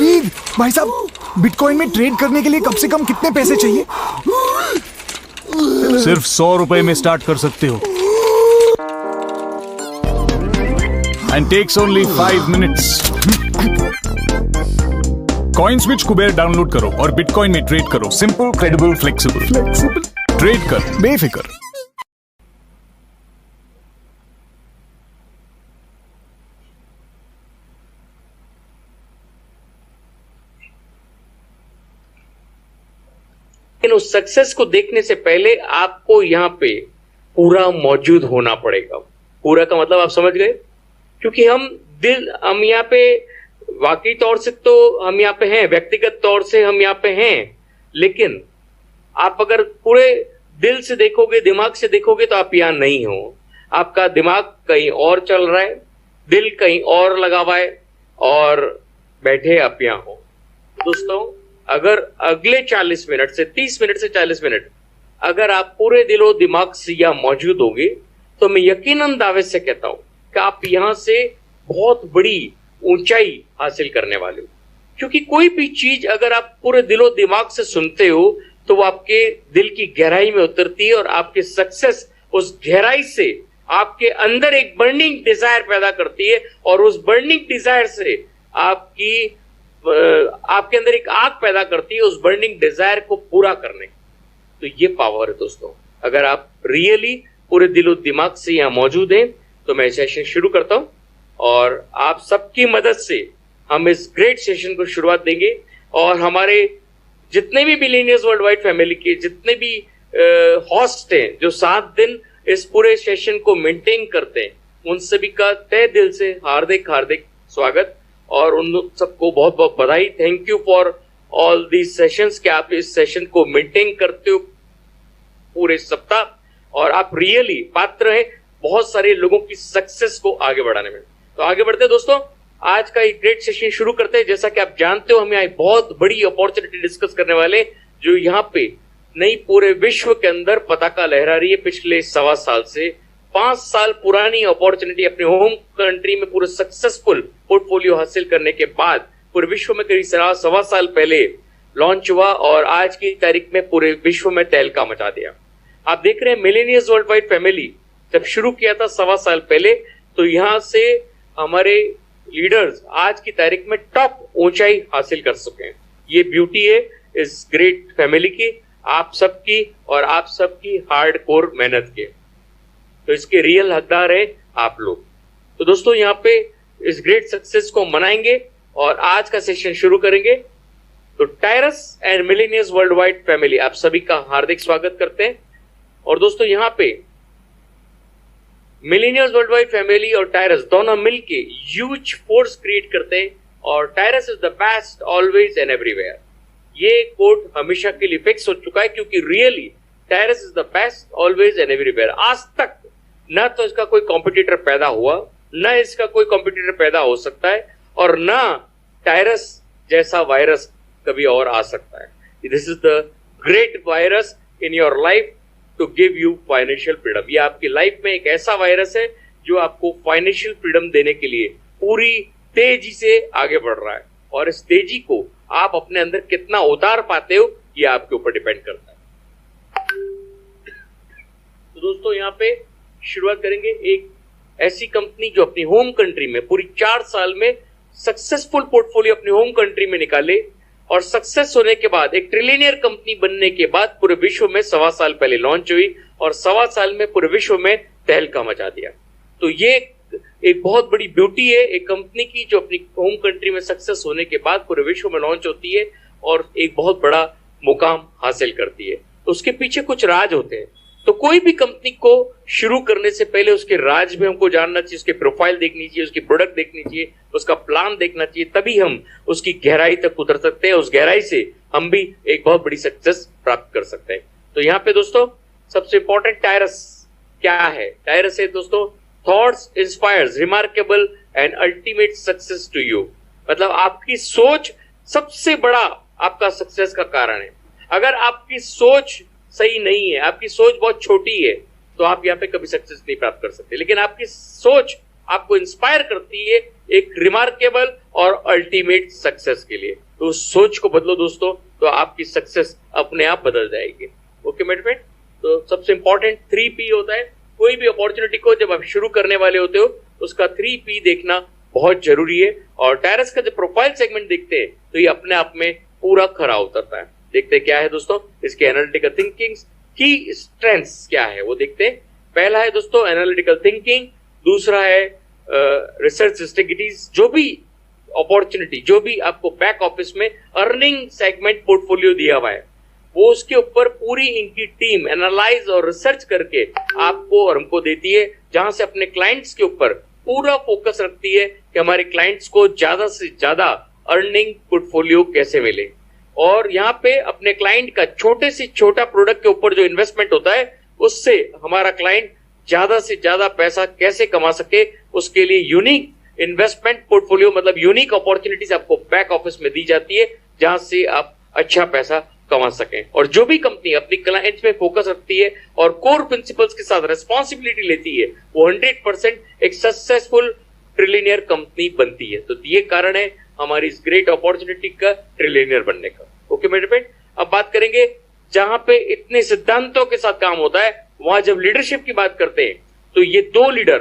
जावेद भाई साहब, बिटकॉइन में ट्रेड करने के लिए कम से कम कितने पैसे चाहिए? सिर्फ 100 रुपए में स्टार्ट कर सकते हो and takes only 5 minutes. CoinSwitch Kuber download करो और बिटकॉइन में ट्रेड करो। Simple, credible, flexible. ट्रेड कर बेफिक्र। उस सक्सेस को देखने से पहले आपको यहां पे पूरा मौजूद होना पड़ेगा। पूरा का मतलब आप समझ गए? क्योंकि हम यहां पे वाकई तौर से तो हम यहां पे हैं, व्यक्तिगत तौर से हम यहां पे हैं, लेकिन आप अगर पूरे दिल से देखोगे, दिमाग से देखोगे तो आप यहां नहीं हो। आपका दिमाग कहीं और चल रहा है, दिल कहीं और लगा हुआ है और बैठे आप यहां हो। दोस्तों, अगर अगले 40 मिनट से 30 मिनट से 40 मिनट अगर आप पूरे दिलो दिमाग से यहां मौजूद होगे तो मैं यकीनन दावे से कहता हूं कि आप यहां से बहुत बड़ी ऊंचाई हासिल करने वाले हो। क्योंकि कोई भी चीज अगर आप पूरे दिलो दिमाग से सुनते हो तो वो आपके दिल की गहराई में उतरती है और आपके सक्सेस उस गहराई से आपके अंदर एक बर्निंग डिजायर पैदा करती है और उस बर्निंग डिजायर से आपके अंदर एक आग पैदा करती है उस बर्निंग डिजायर को पूरा करने। तो ये पावर है दोस्तों। अगर आप रियली पूरे दिलो दिमाग से यहां मौजूद हैं तो मैं सेशन शुरू करता हूं और आप सबकी मदद से हम इस ग्रेट सेशन को शुरुआत देंगे। और हमारे जितने भी बिलियनियर्स वर्ल्ड वाइड फैमिली के जितने भी होस्ट हैं जो 7 दिन इस पूरे सेशन को मेंटेन करते हैं, उन सभी का तहे दिल से हार्दिक हार्दिक स्वागत और उन सबको बहुत बहुत बधाई। Thank you for all these sessions कि आप इस सेशन को मेंटेन करते हो पूरे सप्ताह और आप रियली पात्र हैं बहुत सारे लोगों की सक्सेस को आगे बढ़ाने में। तो आगे बढ़ते हैं दोस्तों, आज का एक ग्रेट सेशन शुरू करते हैं। जैसा कि आप जानते हो, हम यहाँ बहुत बड़ी अपॉर्चुनिटी डिस्कस करने वाले जो यहाँ पे नई पूरे विश्व के अंदर पताका लहरा रही है। पिछले 1.25 साल से 5 साल पुरानी अपॉर्चुनिटी अपने होम कंट्री में पूरे सक्सेसफुल पोर्टफोलियो हासिल करने के बाद पूरे विश्व में करीब 1.25 साल पहले लॉन्च हुआ और आज की तारीख में पूरे विश्व में तहलका मचा दिया। आप देख रहे हैं मिलेनियर्स वर्ल्ड वाइड फैमिली जब शुरू किया था 1.25 साल पहले, तो यहां से हमारे लीडर्स आज की तारीख में टॉप ऊंचाई हासिल कर चुके हैं। ये ब्यूटी है इस ग्रेट फैमिली की, आप सबकी और आप सबकी हार्ड कोर मेहनत के। तो इसके रियल हकदार है आप लोग। तो दोस्तों, यहाँ पे इस ग्रेट सक्सेस को मनाएंगे और आज का सेशन शुरू करेंगे। तो Tyrus and millionaires world wide family आप सभी का हार्दिक स्वागत करते हैं। और दोस्तों, यहाँ पे मिलेनियर्स वर्ल्ड वाइड फैमिली और टायरस दोनों मिलके ह्यूज फोर्स क्रिएट करते हैं और Tyrus is the best always and everywhere. ये कोट हमेशा के लिए फिक्स हो चुका है क्योंकि really Tyrus is the best always and everywhere. आज तक न तो इसका कोई कॉम्पिटिटर पैदा हुआ, न इसका कोई कॉम्पिटिटर पैदा हो सकता है और न टायरस जैसा वायरस कभी और आ सकता है। This is the great virus in your life to give you financial freedom. ये आपकी लाइफ में एक ऐसा वायरस है जो आपको फाइनेंशियल फ्रीडम देने के लिए पूरी तेजी से आगे बढ़ रहा है और इस तेजी को आप अपने अंदर कितना उतार पाते हो ये आपके ऊपर डिपेंड करता है। तो दोस्तों, यहाँ पे शुरुआत करेंगे एक ऐसी कंपनी जो अपनी होम कंट्री में पूरी 4 साल में सक्सेसफुल पोर्टफोलियो अपने होम कंट्री में निकाले और सक्सेस होने के बाद एक ट्रिलियनियर कंपनी बनने के बाद पूरे विश्व में 1.25 साल पहले लॉन्च हुई और 1.25 साल में पूरे विश्व में तहलका मचा दिया। तो ये एक बहुत बड़ी ब्यूटी है एक कंपनी की जो अपनी होम कंट्री में सक्सेस होने के बाद पूरे विश्व में लॉन्च होती है और एक बहुत बड़ा मुकाम हासिल करती है। तो उसके पीछे कुछ राज होते हैं। तो कोई भी कंपनी को शुरू करने से पहले उसके राज भी हमको जानना चाहिए, उसके प्रोफाइल देखनी चाहिए, उसकी प्रोडक्ट देखनी चाहिए, उसका प्लान देखना चाहिए, तभी हम उसकी गहराई तक उतर सकते हैं। उस गहराई से हम भी एक बहुत बड़ी सक्सेस प्राप्त कर सकते हैं। तो यहाँ पे दोस्तों सबसे इंपॉर्टेंट टायरस क्या है? टायरस है दोस्तों, thoughts inspires remarkable and ultimate success to you. मतलब आपकी सोच सबसे बड़ा आपका सक्सेस का कारण है। अगर आपकी सोच सही नहीं है, आपकी सोच बहुत छोटी है, तो आप यहाँ पे कभी सक्सेस नहीं प्राप्त कर सकते। लेकिन आपकी सोच आपको इंस्पायर करती है एक रिमार्केबल और अल्टीमेट सक्सेस के लिए। तो सोच को बदलो दोस्तों, तो आपकी सक्सेस अपने आप बदल जाएगी। ओके मेरे फ्रेंड, तो सबसे इंपॉर्टेंट 3P होता है। कोई भी अपॉर्चुनिटी को जब आप शुरू करने वाले होते हो उसका 3P देखना बहुत जरूरी है। और टायरस का जब प्रोफाइल सेगमेंट देखते हैं तो ये अपने आप में पूरा खरा उतरता है। देखते हैं क्या है दोस्तों इसके एनालिटिकल थिंकिंग की स्ट्रेंथ्स क्या है वो देखते हैं। पहला है दोस्तों एनालिटिकल थिंकिंग, दूसरा है रिसर्च स्ट्रेटजीज। जो भी अपॉर्चुनिटी, जो भी आपको बैक ऑफिस में अर्निंग सेगमेंट पोर्टफोलियो दिया हुआ है वो उसके ऊपर पूरी इनकी टीम एनालाइज और रिसर्च करके आपको और हमको देती है, जहां से अपने क्लाइंट्स के ऊपर पूरा फोकस रखती है कि हमारे क्लाइंट्स को ज्यादा से ज्यादा अर्निंग पोर्टफोलियो कैसे मिले। और यहाँ पे अपने क्लाइंट का छोटे से छोटा प्रोडक्ट के ऊपर जो इन्वेस्टमेंट होता है उससे हमारा क्लाइंट ज्यादा से ज्यादा पैसा कैसे कमा सके, उसके लिए यूनिक इन्वेस्टमेंट पोर्टफोलियो मतलब यूनिक अपॉर्चुनिटीज आपको बैक ऑफिस में दी जाती है, जहां से आप अच्छा पैसा कमा सकें। और जो भी कंपनी अपनी क्लाइंट्स में फोकस रखती है और कोर प्रिंसिपल्स के साथ रेस्पॉन्सिबिलिटी लेती है वो 100% एक सक्सेसफुल ट्रिलियनियर कंपनी बनती है। तो ये कारण है हमारी इस ग्रेट अपॉर्चुनिटी का ट्रिलियनियर बनने का। ओके मेरे फ्रेंड, अब बात करेंगे जहां पे इतने सिद्धांतों के साथ काम होता है वहां जब लीडरशिप की बात करते हैं तो ये दो लीडर,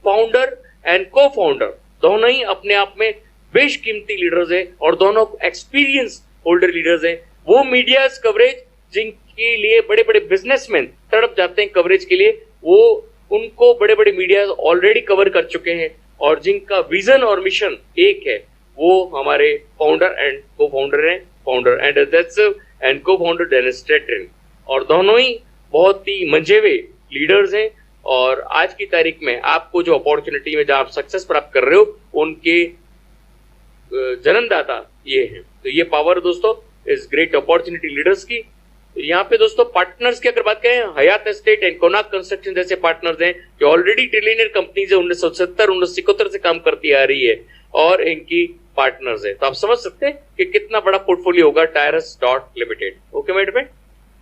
फाउंडर एंड को फाउंडर, दोनों ही अपने आप में बेशकीमती लीडर्स हैं और दोनों एक्सपीरियंस होल्डर लीडर्स हैं। वो मीडिया कवरेज जिनके लिए बड़े बड़े बिजनेसमैन तड़प जाते हैं कवरेज के लिए, वो उनको बड़े बड़े मीडिया ऑलरेडी कवर कर चुके हैं। और जिनका विजन और मिशन एक है वो हमारे फाउंडर एंड को फाउंडर हैं, फाउंडर एंड को फाउंडर डेनिस स्ट्रैटन। और दोनों ही बहुत ही मंजेवे लीडर्स हैं। और आज की तारीख में आपको जो अपॉर्चुनिटी में जहां आप सक्सेस प्राप्त कर रहे हो उनके जन्मदाता ये हैं। तो ये पावर दोस्तों इस ग्रेट अपॉर्चुनिटी लीडर्स की। तो यहाँ पे दोस्तों पार्टनर्स की अगर बात करें, हयात एस्टेट एंड कोनाक कंस्ट्रक्शन जैसे पार्टनर्स हैं जो ऑलरेडी ट्रिलियनियर कंपनीज है, 1970-1971 से काम करती आ रही है और इनकी पार्टनर्स है। तो आप समझ सकते हैं कि कितना बड़ा पोर्टफोलियो होगा टायरस डॉट लिमिटेड। ओके मेरे फ्रेंड,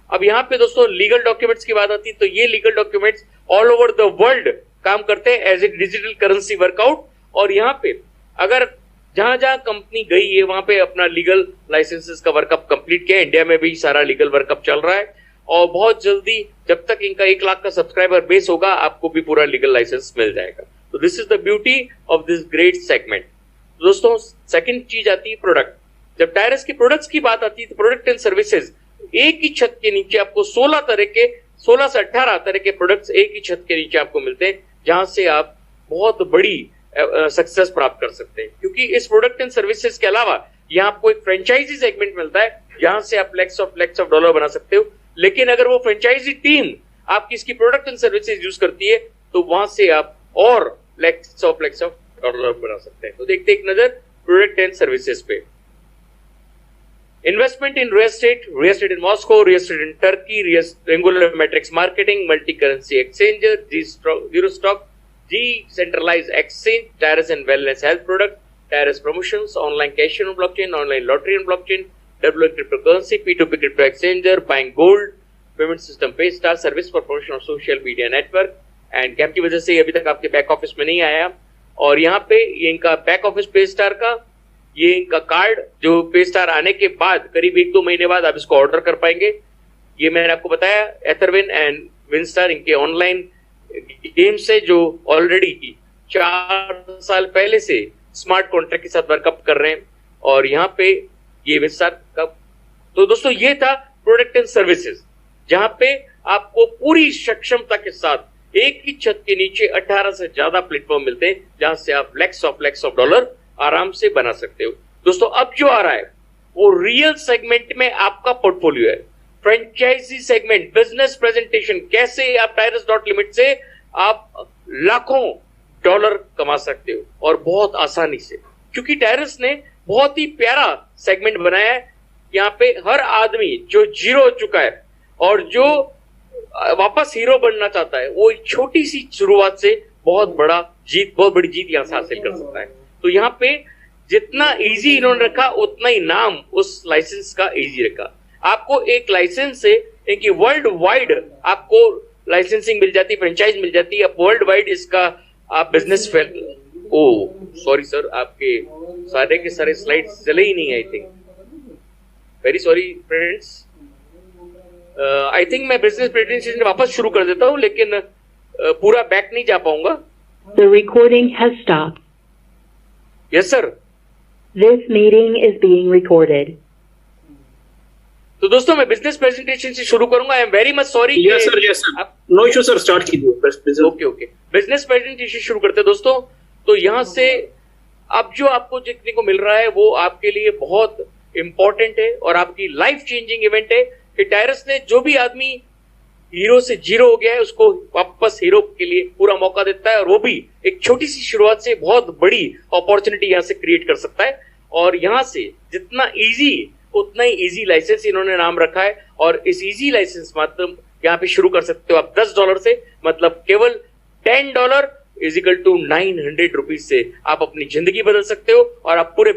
अब यहाँ पे दोस्तों लीगल डॉक्यूमेंट्स की बात आती है तो ये legal documents all over the world काम करते हैं as a digital currency workout. और यहाँ पे अगर जहां जहां कंपनी गई है वहां पे अपना लीगल लाइसेंसेस का वर्कअप कंप्लीट किया। इंडिया में भी सारा लीगल वर्कअप चल रहा है और बहुत जल्दी जब तक इनका 1 लाख का सब्सक्राइबर बेस होगा आपको भी पूरा लीगल लाइसेंस मिल जाएगा। तो this is the beauty of this great segment. दोस्तों सेकंड चीज आती है प्रोडक्ट। जब टायरस की प्रोडक्ट्स की बात आती है तो प्रोडक्ट एंड सर्विसेज एक ही छत के नीचे आपको 16 से 18 तरह के प्रोडक्ट्स एक ही छत के नीचे आपको मिलते हैं, जहां से आप बहुत बड़ी सक्सेस प्राप्त कर सकते हैं। क्योंकि इस प्रोडक्ट एंड सर्विसेज के अलावा यहाँ आपको एक फ्रेंचाइजी सेगमेंट मिलता है जहां से आप लैक्स ऑफ डॉलर बना सकते हो। लेकिन अगर वो फ्रेंचाइजी टीम आपकी इसकी प्रोडक्ट एंड सर्विसेज यूज करती है तो वहां से आप और लैक्स ऑफ डॉलर बना सकते हैं। तो देखते एक नजर प्रोडक्ट एंड सर्विसेज पे। Investment in real estate in Moscow, real estate in Turkey, Angular Matrix Marketing, multi-currency exchanger, Zero Stock, decentralized exchange, Tyrus and Wellness Health Product, Tyrus Promotions, online cashier on blockchain, online lottery on blockchain, WA cryptocurrency, P2P crypto exchanger, buying gold, payment system Paystar, service for promotion of social media network, and cap की वजह से ये अभी तक आपके back office में नहीं आया। और यहाँ पे ये इनका बैक ऑफिस पेस्टार का ये इनका कार्ड जो पेस्टार आने के बाद करीब 1-2 महीने बाद आप इसको ऑर्डर कर पाएंगे। ये मैंने आपको बताया एथरविन एंड विनस्टार इनके ऑनलाइन गेम से जो ऑलरेडी 4 साल पहले से स्मार्ट कॉन्ट्रैक्ट के साथ वर्कअप कर रहे हैं। और यहाँ पे ये विनस्टार का तो दोस्तों ये था प्रोडक्ट एंड सर्विसेज, जहां पे आपको पूरी सक्षमता के साथ एक ही छत के नीचे 18 से ज्यादा प्लेटफॉर्म मिलते हैं जहां से आप लैक्स ऑफ डॉलर आराम से बना सकते हो। दोस्तों अब जो आ रहा है वो रियल सेगमेंट में आपका पोर्टफोलियो है। फ्रेंचाइजी सेगमेंट, बिजनेस प्रेजेंटेशन, कैसे आप टायरस डॉट लिमिट से आप लाखों डॉलर कमा सकते हो और बहुत आसानी से, क्योंकि टायरस ने बहुत ही प्यारा सेगमेंट बनाया है। यहाँ पे हर आदमी जो जीरो हो चुका है और जो वापस हीरो बनना चाहता है वो एक छोटी सी शुरुआत से बहुत बड़ी जीत यहां से हासिल कर सकता है। तो यहाँ पे जितना इजी इन्होंने रखा उतना ही नाम उस लाइसेंस का इजी रखा। आपको एक लाइसेंस से इनकी वर्ल्ड वाइड आपको लाइसेंसिंग मिल जाती है, फ्रेंचाइज मिल जाती है, आप वर्ल्ड वाइड इसका आप बिजनेस ओ सॉरी सर, आपके सारे के सारे स्लाइड्स चले ही नहीं, I think. Very sorry friends, I think मैं बिजनेस प्रेजेंटेशन वापस शुरू कर देता हूं, लेकिन पूरा बैक नहीं जा पाऊंगा। The recording has stopped. Yes sir. This meeting is being recorded. तो दोस्तों मैं बिजनेस प्रेजेंटेशन से शुरू करूंगा। I am very much sorry. Yes sir, no issue sir, start कीजिए। ओके बिजनेस प्रेजेंटेशन शुरू करते हैं दोस्तों। तो यहाँ से अब जो आपको देखने को मिल रहा है वो आपके लिए बहुत इंपॉर्टेंट है और आपकी लाइफ चेंजिंग इवेंट है कि टायरस ने जो भी आदमी हीरो से जीरो हो गया है उसको वापस हीरो के लिए पूरा मौका देता है, और वो भी एक छोटी सी शुरुआत से बहुत बड़ी अपॉर्चुनिटी यहां से क्रिएट कर सकता है। और यहां से जितना इजी उतना ही इजी लाइसेंस इन्होंने नाम रखा है, और इस इजी लाइसेंस मतलब यहाँ पे शुरू कर सकते हो आप $10 से, मतलब केवल $10 इज इक्वल टू 900 रुपीज से आप अपनी जिंदगी बदल सकते हो और आप पूरे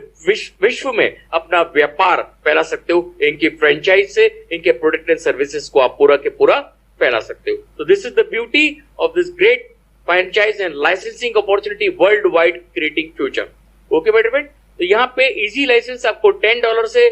विश्व में अपना व्यापार फैला सकते हो। इनकी फ्रेंचाइज से इनके प्रोडक्ट एंड सर्विसेज को आप पूरा के पूरा फैला सकते हो। तो this is the beauty of this great franchise and licensing opportunity world wide creating future. Okay बेटे बेट, तो यहाँ पे इजी लाइसेंस आपको $10 से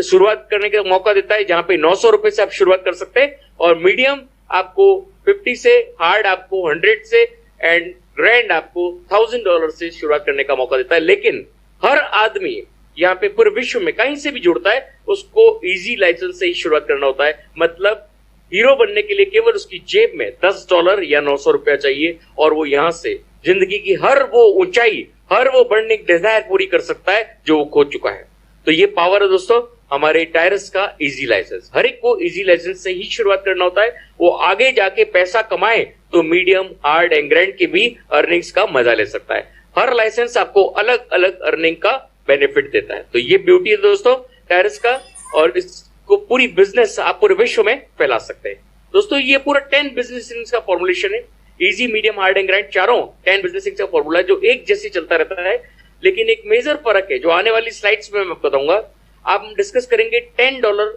शुरुआत करने का मौका देता है, जहां पे 900 रुपए से आप शुरुआत कर सकते हैं, और मीडियम आपको 50 से, हार्ड आपको 100 से, एंड ग्रैंड आपको $1000 से शुरुआत करने का मौका देता है। लेकिन हर आदमी यहाँ पे पूरे विश्व में कहीं से भी जुड़ता है उसको इजी लाइसेंस से ही शुरुआत करना होता है। मतलब हीरो बनने के लिए केवल उसकी जेब में $10 या 900 रुपया चाहिए, और वो यहाँ से जिंदगी की हर वो ऊंचाई, हर वो बर्निंग डिजायर पूरी कर सकता है जो वो खो चुका है। तो ये पावर है दोस्तों हमारे टायरस का इजी लाइसेंस। हर एक को इजी लाइसेंस से ही शुरुआत करना होता है। वो आगे जाके पैसा कमाए तो मीडियम, हार्ड एंड ग्रैंड की भी अर्निंग्स का मजा ले सकता है। हर लाइसेंस आपको अलग अलग अर्निंग का बेनिफिट देता है। तो ये ब्यूटी है दोस्तों टायरस का, और इसको पूरी बिजनेस आप पूरे विश्व में फैला सकते हैं। दोस्तों ये पूरा 10 बिजनेस का फॉर्मुलेशन है। Easy, medium, hard and grand चारों 10 बिजनेस का फॉर्मूला है जो एक जैसे चलता रहता है। लेकिन एक मेजर फर्क है जो आने वाली स्लाइड्स में मैं बताऊंगा। आप डिस्कस करेंगे $10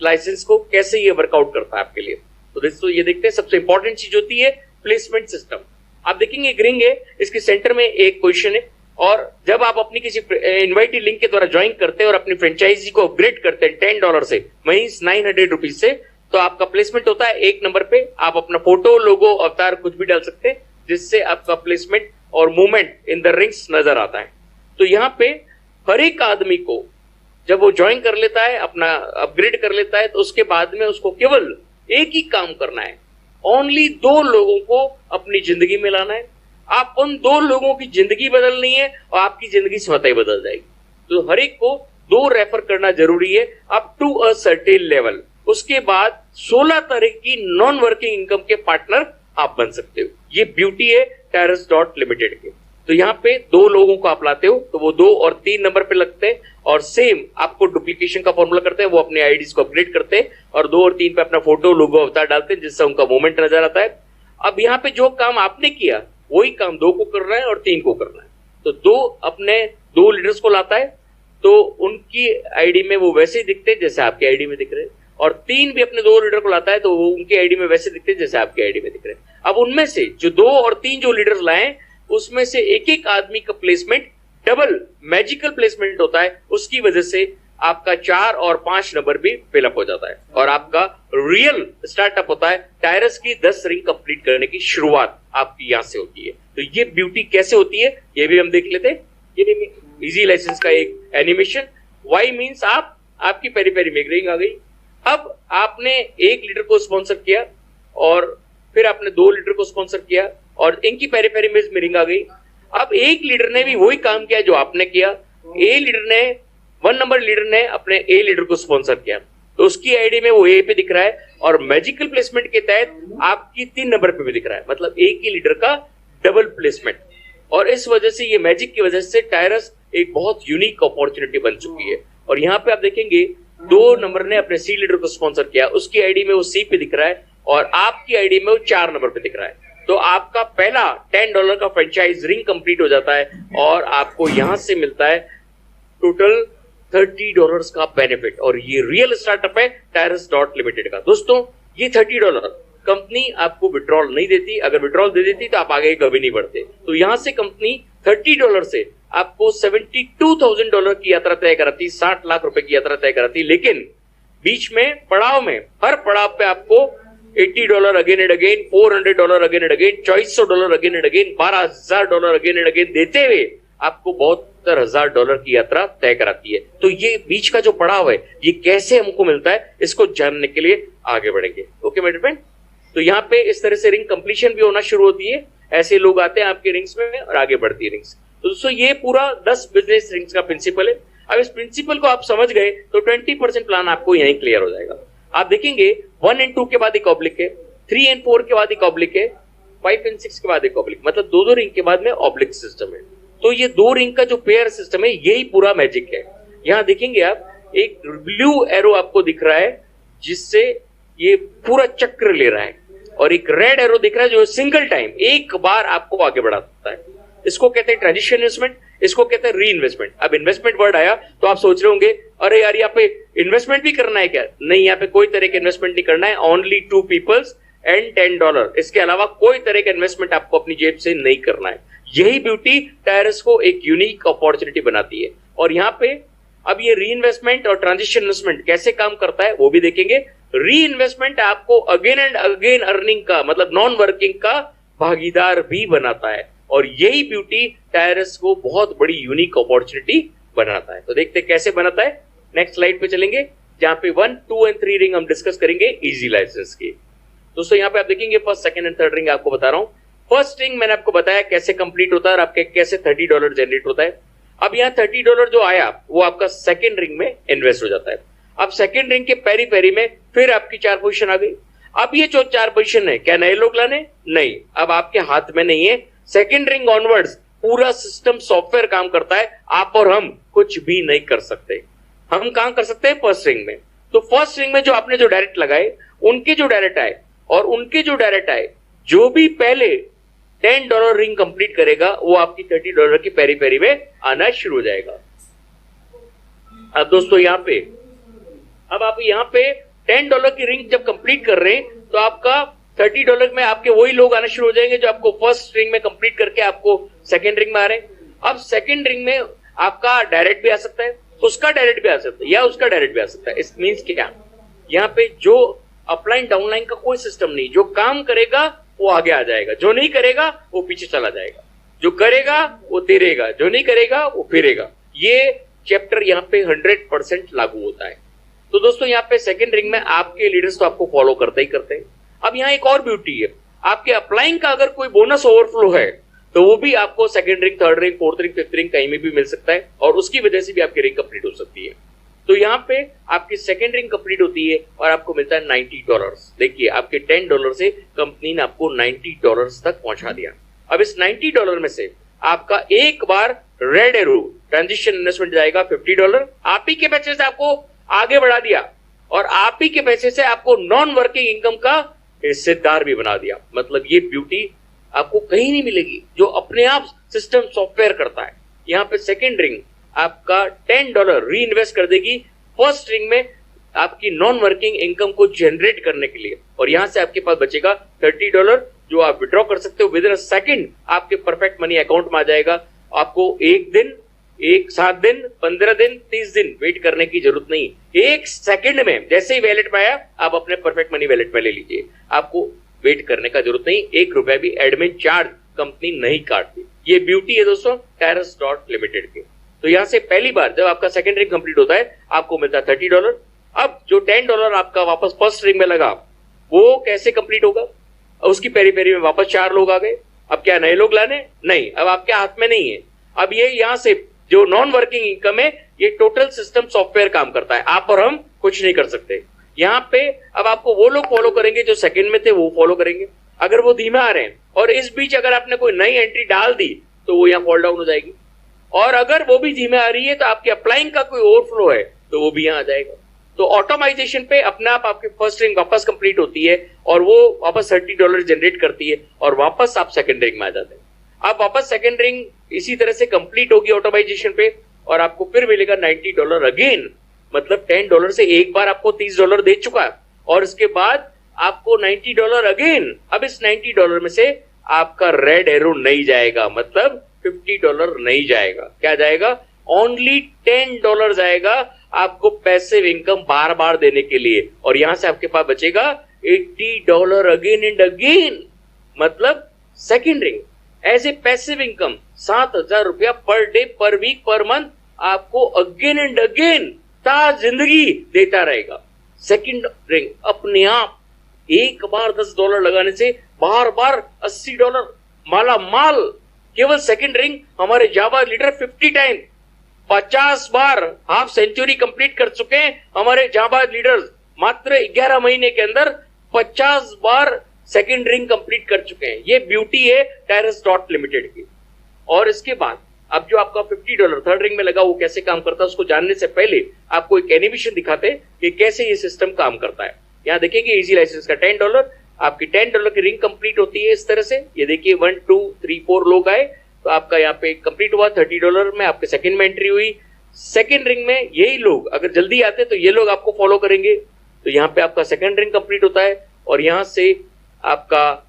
लाइसेंस को कैसे ये वर्कआउट करता है आपके लिए। तो दोस्तों ये देखते हैं, सबसे इंपॉर्टेंट चीज होती है प्लेसमेंट सिस्टम। आप देखेंगे एक रिंग है, इसके सेंटर में एक पोजीशन है, और जब आप अपनी किसी इनवाइटी लिंक के द्वारा ज्वाइन करते हैं और अपनी फ्रेंचाइजी को अपग्रेड करते हैं $10 से, वहीं 900 रुपीज से, तो आपका प्लेसमेंट होता है 1 नंबर पे। आप अपना फोटो, लोगो, अवतार कुछ भी डाल सकते हैं, जिससे आपका प्लेसमेंट और मूवमेंट इन द रिंग्स नजर आता है। तो यहाँ पे हर एक आदमी को जब वो ज्वाइन कर लेता है, अपना अपग्रेड कर लेता है, तो उसके बाद में उसको केवल एक ही काम करना है, ओनली 2 लोगों को अपनी जिंदगी में लाना है। आप उन 2 लोगों की जिंदगी बदलनी है और आपकी जिंदगी स्वतः ही बदल जाएगी। तो हर एक को 2 रेफर करना जरूरी है up to a certain level. उसके बाद 16 तरह की नॉन वर्किंग इनकम के पार्टनर आप बन सकते हो। ये ब्यूटी है Tairus.Limited के। तो यहाँ पे 2 लोगों को आप लाते हो तो वो 2 और 3 नंबर पे लगते हैं, और सेम आपको डुप्लीकेशन का फॉर्मूला करते हैं। वो अपने आईडीज को अपग्रेड करते हैं और 2 और 3 पे अपना फोटो, लोगो, अवतार डालते हैं, जिससे उनका मूवमेंट नजर आता है। अब यहाँ पे जो काम आपने किया वही काम 2 को करना है और 3 को करना है। तो 2 अपने 2 लीडर्स को लाता है, तो उनकी आईडी में वो वैसे ही दिखते हैं जैसे आपके आईडी में दिख रहे हैं, और 3 भी अपने 2 लीडर को लाता है तो वो उनकी आईडी में वैसे दिखते हैं जैसे आपके आईडी में दिख रहे हैं। अब उनमें से जो 2 और 3 जो लीडर्स लाए, उसमें से एक आदमी का प्लेसमेंट डबल मैजिकल प्लेसमेंट होता है। उसकी वजह से आपका 4 और 5 नंबर भी फिलअप हो जाता है, और आपका रियल स्टार्टअप होता है। टायरस की 10 रिंग कंप्लीट करने की शुरुआत आपकी यहां से होती है। तो ये ब्यूटी कैसे होती है ये भी हम देख लेते हैं। ये इजी लाइसेंस का एक एनिमेशन। वाई मीन्स आपकी पेरी पेरी में रिंग आ गई। अब आपने एक लीडर को स्पॉन्सर किया, और फिर आपने 2 लीडर को स्पॉन्सर किया, और इनकी पेरी पेरी में रिंग आ गई। अब एक लीडर ने भी वही काम किया जो आपने किया। 1 नंबर लीडर ने अपने ए लीडर को स्पॉन्सर किया, तो उसकी आईडी में वो ए पे दिख रहा है, और मैजिकल प्लेसमेंट के तहत आपकी 3 नंबर पे भी दिख रहा है। मतलब एक ही लीडर का डबल प्लेसमेंट। और इस वजह से, ये मैजिक की वजह से टायरस एक बहुत यूनिक अपॉर्चुनिटी बन चुकी है। और यहाँ पे आप देखेंगे 2 नंबर ने अपने सी लीडर को स्पॉन्सर किया, उसकी आईडी में वो सी पे दिख रहा है, और आपकी आईडी में वो 4 नंबर पे दिख रहा है। तो आपका पहला $10 का फ्रेंचाइज रिंग कंप्लीट हो जाता है, और आपको यहां से मिलता है टोटल $30 का बेनिफिट। और ये रियल स्टार्टअप है Tairus.Limited का। दोस्तों ये $30 कंपनी आपको विड्रॉल नहीं देती। अगर विड्रॉल दे देती तो आप आगे कभी नहीं बढ़ते। तो यहां से कंपनी $30 से आपको $72,000 की यात्रा तय कराती, 60 लाख रुपए की यात्रा तय कराती। लेकिन बीच में पड़ाव में हर पड़ाव पे आपको $80 again and again, $400 again and again, $2400 again and again, $12,000 again and again देते हुए आपको $72,000 की यात्रा तय कराती है। तो ये बीच का जो पड़ाव है ये कैसे हमको मिलता है, इसको जानने के लिए आगे बढ़ेंगे। ओके मेरे फ्रेंड, तो यहाँ पे इस तरह से रिंग कंप्लीशन भी होना शुरू होती है। ऐसे लोग आते हैं आपके रिंग्स में और आगे बढ़ती है रिंग्स। तो दोस्तों ये पूरा 10 बिजनेस रिंग्स का प्रिंसिपल है। अब इस प्रिंसिपल को आप समझ गए तो 20% प्लान आपको यहीं क्लियर हो जाएगा। आप देखेंगे 1 and 2 के बाद एक ऑब्लिक है, 3 and 4 के बाद एक ऑब्लिक है, 5 and 6 के बाद एक ऑब्लिक, मतलब दो रिंग के बाद में ऑब्लिक सिस्टम है। तो ये 2 रिंग का जो पेयर सिस्टम है यही पूरा मैजिक है। यहां देखेंगे आप एक ब्लू एरो आपको दिख रहा है जिससे ये पूरा चक्र ले रहा है, और एक रेड एरो दिख रहा है जो सिंगल टाइम एक बार आपको आगे बढ़ाता है। इसको कहते हैं ट्रांजिशन इन्वेस्टमेंट, इसको कहते हैं री इन्वेस्टमेंट। अब इन्वेस्टमेंट वर्ड आया तो आप सोच रहे होंगे अरे यार यहाँ पे इन्वेस्टमेंट भी करना है क्या? नहीं, यहाँ पे कोई तरह का इन्वेस्टमेंट नहीं करना है, ओनली 2 पीपल्स एंड $10। इसके अलावा कोई तरह का इन्वेस्टमेंट आपको अपनी जेब से नहीं करना है। यही ब्यूटी टायरस को एक यूनिक अपॉर्चुनिटी बनाती है। और यहाँ पे अब ये री इन्वेस्टमेंट और ट्रांजिशन इन्वेस्टमेंट कैसे काम करता है वो भी देखेंगे। री इन्वेस्टमेंट आपको अगेन एंड अगेन अर्निंग का मतलब नॉन वर्किंग का भागीदार भी बनाता है, और यही ब्यूटी टायरस को बहुत बड़ी यूनिक अपॉर्चुनिटी बनाता है। तो देखते कैसे बनाता है, नेक्स्ट स्लाइड पे चलेंगे जहां पे 1, 2 and 3 रिंग हम डिस्कस करेंगे इजी लाइसेंस की। दोस्तों यहाँ पे आप देखेंगे first, second and third ring आपको बता रहा हूं। फर्स्ट रिंग मैंने आपको बताया कैसे कंप्लीट होता है और आपके कैसे $30 जनरेट होता है। अब यहाँ $30 जो आया वो आपका सेकंड रिंग में इन्वेस्ट हो जाता है। अब सेकंड रिंग के पेरी पेरी में फिर आपकी 4 पोजीशन आ गई। अब ये जो 4 पोजीशन है क्या नए लोग लाने? नहीं, अब आपके हाथ में नहीं है। सेकंड रिंग ऑनवर्ड्स पूरा सिस्टम सॉफ्टवेयर काम करता है, आप और हम कुछ भी नहीं कर सकते। हम काम कर सकते हैं फर्स्ट रिंग में। तो फर्स्ट रिंग में जो आपने जो डायरेक्ट लगाए उनके जो डायरेक्ट आए और उनके जो डायरेक्ट आए, जो भी पहले $10 रिंग कंप्लीट करेगा वो आपकी $30 की पेरी पेरी में आना शुरू हो जाएगा। अब दोस्तों यहाँ पे अब आप यहाँ पे $10 की रिंग जब कंप्लीट कर रहे हैं तो आपका $30 में आपके वही लोग आना शुरू हो जाएंगे जो आपको फर्स्ट रिंग में कंप्लीट करके आपको सेकंड रिंग में आ रहे हैं। अब सेकंड रिंग में आपका डायरेक्ट भी आ सकता है, उसका डायरेक्ट भी आ सकता है या उसका डायरेक्ट भी आ सकता है। इस मींस क्या, यहाँ पे जो अपलाइन डाउनलाइन का कोई सिस्टम नहीं, जो काम करेगा वो आगे आ जाएगा, जो नहीं करेगा वो पीछे चला जाएगा, जो करेगा वो तेरेगा, जो नहीं करेगा वो फिरेगा। ये चैप्टर यहाँ पे 100% लागू होता है। तो दोस्तों यहाँ पे सेकंड रिंग में आपके लीडर्स तो आपको फॉलो करते ही करते हैं। अब यहाँ एक और ब्यूटी है, आपके अप्लाइंग का अगर कोई बोनस ओवरफ्लो है तो वो भी आपको second ring, third ring, fourth ring, fifth ring कहीं में भी मिल सकता है, और उसकी वजह से भी आपकी रिंग कंप्लीट हो सकती है। तो यहाँ पे आपकी सेकंड रिंग कंप्लीट होती है और आपको मिलता है $90। देखिए आपके $10 से कंपनी ने आपको $90 तक पहुंचा दिया। अब इस $90 में से आपका एक बार रेड एरो ट्रांजिशन इन्वेस्टमेंट जाएगा $50, आप ही के पैसे से आपको आगे बढ़ा दिया, और आप ही के पैसे से आपको नॉन वर्किंग इनकम का हिस्सेदार भी बना दिया। मतलब ये ब्यूटी आपको कहीं नहीं मिलेगी जो अपने आप सिस्टम सॉफ्टवेयर करता है। यहाँ पे सेकंड रिंग आपका $10 री इन्वेस्ट कर देगी फर्स्ट रिंग में आपकी नॉन वर्किंग इनकम को जनरेट करने के लिए, और यहां से आपके पास बचेगा $30 जो आप विड्रॉ कर सकते हो। विद इन अ सेकंड आपके परफेक्ट मनी अकाउंट में आ जाएगा। आपको 1 दिन, 7 दिन, 15 दिन, 30 दिन वेट करने की जरूरत नहीं। 1 सेकंड में जैसे ही वैलेट में आया आप अपने परफेक्ट मनी वैलेट में ले लीजिए। आपको वेट करने का जरूरत नहीं, ₹1 भी एडमिन चार्ज कंपनी नहीं काटती। ये ब्यूटी है दोस्तों Tairus.Limited के। तो यहां से पहली बार जब आपका सेकंड रिंग कंप्लीट होता है आपको मिलता है $30। अब जो $10 आपका वापस फर्स्ट रिंग में लगा वो कैसे कंप्लीट होगा? उसकी पेरी पेरी में वापस 4 लोग आ गए। अब क्या नए लोग लाने? नहीं, अब आपके हाथ में नहीं है। अब ये यहां से जो नॉन वर्किंग इनकम है ये टोटल सिस्टम सॉफ्टवेयर काम करता है, आप और हम कुछ नहीं कर सकते। यहाँ पे अब आपको वो लोग फॉलो करेंगे जो सेकंड में थे, वो फॉलो करेंगे। अगर वो धीमे आ रहे हैं और इस बीच अगर आपने कोई नई एंट्री डाल दी तो वो यहाँ फॉल डाउन हो जाएगी, और अगर वो भी धीमे आ रही है तो आपकी अप्लाइंग का कोई ओवरफ्लो है तो वो भी यहाँ आ जाएगा। तो ऑटोमाइजेशन पे अपने आप आपकी फर्स्ट रिंग वापस कंप्लीट होती है और वो वापस $30 जनरेट करती है और वापस आप सेकंड रिंग में आ जाते हैं। अब वापस सेकंड रिंग इसी तरह से कंप्लीट होगी ऑटोमाइजेशन पे और आपको फिर मिलेगा $90 अगेन। मतलब $10 से एक बार आपको $30 दे चुका है और इसके बाद आपको $90 अगेन। अब इस $90 में से आपका रेड एरो नहीं जाएगा, मतलब $50 नहीं जाएगा। क्या जाएगा? ओनली $10 जाएगा आपको पैसिव इनकम बार बार देने के लिए, और यहां से आपके पास बचेगा $80 अगेन एंड अगेन, मतलब second ring as a passive income 7,000 रुपया per day per week per month आपको अगेन एंड अगेन ता जिंदगी देता रहेगा। सेकेंड रिंग अपने आप एक बार $10 लगाने से बार बार $80 माला माल। केवल सेकेंड रिंग हमारे जावा लीडर 50 टाइम 50 बार हाफ सेंचुरी कंप्लीट कर चुके हैं हमारे जावा लीडर्स। मात्र 11 महीने के अंदर 50 बार सेकेंड रिंग कंप्लीट कर चुके हैं। ये ब्यूटी है टायरस डॉट लिमिटेड की। और इसके बाद अब जो आपका $50 थर्ड रिंग में लगा वो कैसे काम करता है उसको जानने से पहले आपको एक एनिमेशन दिखाते कि कैसे ये सिस्टम काम करता है। यहाँ देखिए इजी लाइसेंस का $10, आपकी $10 की रिंग कंप्लीट होती है इस तरह से। ये देखिए 1 2 3 4 लोग आए तो आपका यहाँ पे कंप्लीट हुआ। $30 में आपके सेकंड में एंट्री हुई। सेकंड रिंग में यही लोग अगर जल्दी आते तो ये लोग आपको फॉलो करेंगे, तो यहाँ पे आपका सेकंड रिंग कंप्लीट होता है और यहाँ से आपका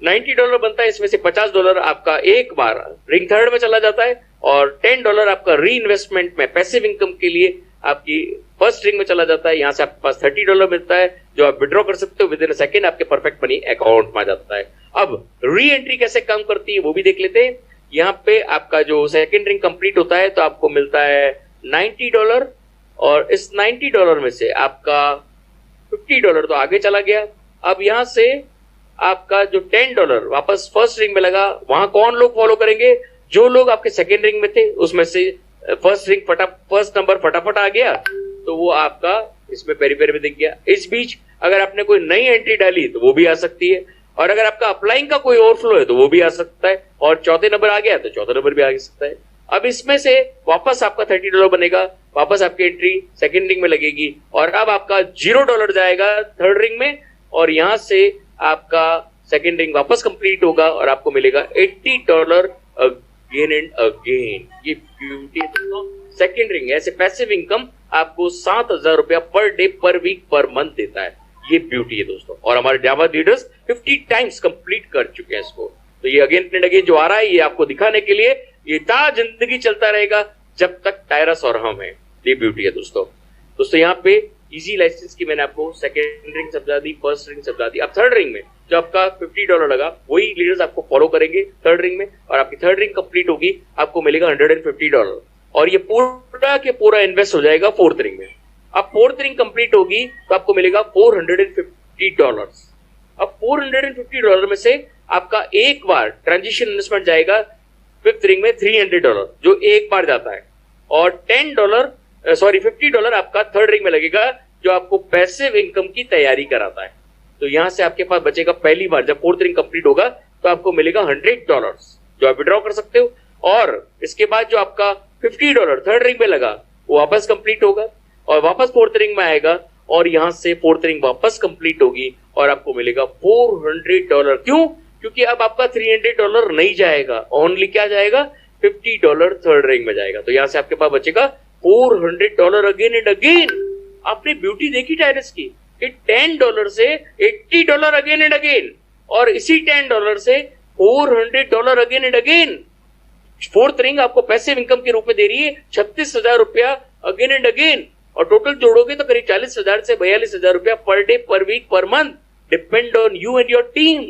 $90 बनता है। इसमें से $50 आपका एक बार रिंग थर्ड में चला जाता है और $10 आपका री इन्वेस्टमेंट में पैसिव इनकम के लिए आपकी फर्स्ट रिंग में चला जाता है। यहां से आपके पास $30 मिलता है जो आप विड्रॉ कर सकते हो विद इन अ सेकेंड, आपके परफेक्ट मनी अकाउंट में आ जाता है। अब री एंट्री कैसे काम करती है वो भी देख लेते हैं। यहाँ पे आपका जो सेकेंड रिंग कंप्लीट होता है तो आपको मिलता है $90 और इस $90 में से आपका $50 तो आगे चला गया। अब यहां से आपका जो $10 वापस फर्स्ट रिंग में लगा, वहां कौन लोग फॉलो करेंगे? जो लोग आपके सेकेंड रिंग में थे उसमें से फर्स्ट नंबर फटाफट आ गया तो वो आपका इसमें पेरी पेरी में दिख गया। इस बीच अगर आपने कोई नई एंट्री डाली तो वो भी आ सकती है, और अगर आपका अप्लाइंग का कोई ओवरफ्लो है तो वो भी आ सकता है, और चौथे नंबर आ गया तो चौथा नंबर भी आ सकता है। अब इसमें से वापस आपका $30 बनेगा, वापस आपकी एंट्री सेकेंड रिंग में लगेगी और अब आपका $0 जाएगा थर्ड रिंग में, और यहां से आपका सेकेंड रिंग वापस कंप्लीट होगा और आपको मिलेगा $80 अगेन एंड अगेन। ये ब्यूटी है दोस्तों, सेकेंड रिंग ऐसे पैसिव इनकम आपको 7,000 रुपया per day per week per month देता है। ये ब्यूटी है दोस्तों, और हमारे जावा लीडर्स 50 टाइम्स कंप्लीट कर चुके हैं इसको। तो ये अगेन एंड अगेन जो आ रहा है ये आपको दिखाने के लिए ये ता जिंदगी चलता रहेगा जब तक टायरस और हम हैं। ये ब्यूटी है दोस्तों। यहाँ पे इजी लाइसेंस की मैंने आपको सेकेंड रिंग समझा दी, फर्स्ट रिंग समझा दी। अब थर्ड रिंग में जो आपका $50 लगा वही लीडर्स आपको फॉलो करेंगे थर्ड रिंग में, और आपकी थर्ड रिंग कंप्लीट होगी आपको मिलेगा $150 और ये पूरा के पूरा इन्वेस्ट हो जाएगा फोर्थ रिंग में। अब फोर्थ रिंग कंप्लीट होगी तो आपको मिलेगा $450। अब $450 में से आपका एक बार ट्रांजिशन इन्वेस्टमेंट जाएगा फिफ्थ रिंग में $300 जो एक बार जाता है, और $50 आपका थर्ड रिंग में लगेगा जो आपको पैसिव इनकम की तैयारी कराता है। तो यहां से आपके पास बचेगा पहली बार जब फोर्थ रिंग कंप्लीट होगा तो आपको मिलेगा $100 जो आप विड्रॉ कर सकते हो, और इसके बाद जो आपका $50 थर्ड रिंग में लगा वो वापस कंप्लीट होगा और वापस फोर्थ रिंग में आएगा, और यहां से फोर्थ रिंग वापस कंप्लीट होगी और आपको मिलेगा $400। क्यों? क्योंकि अब आपका $300 नहीं जाएगा, ओनली क्या जाएगा? $50 थर्ड रिंग में जाएगा। तो यहां से आपके पास बचेगा $400 अगेन एंड अगेन। आपने ब्यूटी देखी टायरस की कि $10 से $80 अगेन एंड अगेन, और इसी $10 से $400 again and again. Fourth ring आपको पैसिव इनकम के रूप में दे रही है 36,000 रुपया अगेन एंड अगेन, और टोटल जोड़ोगे तो करीब 40,000 से 42,000 रुपया per day per week per month, depend on you and your team.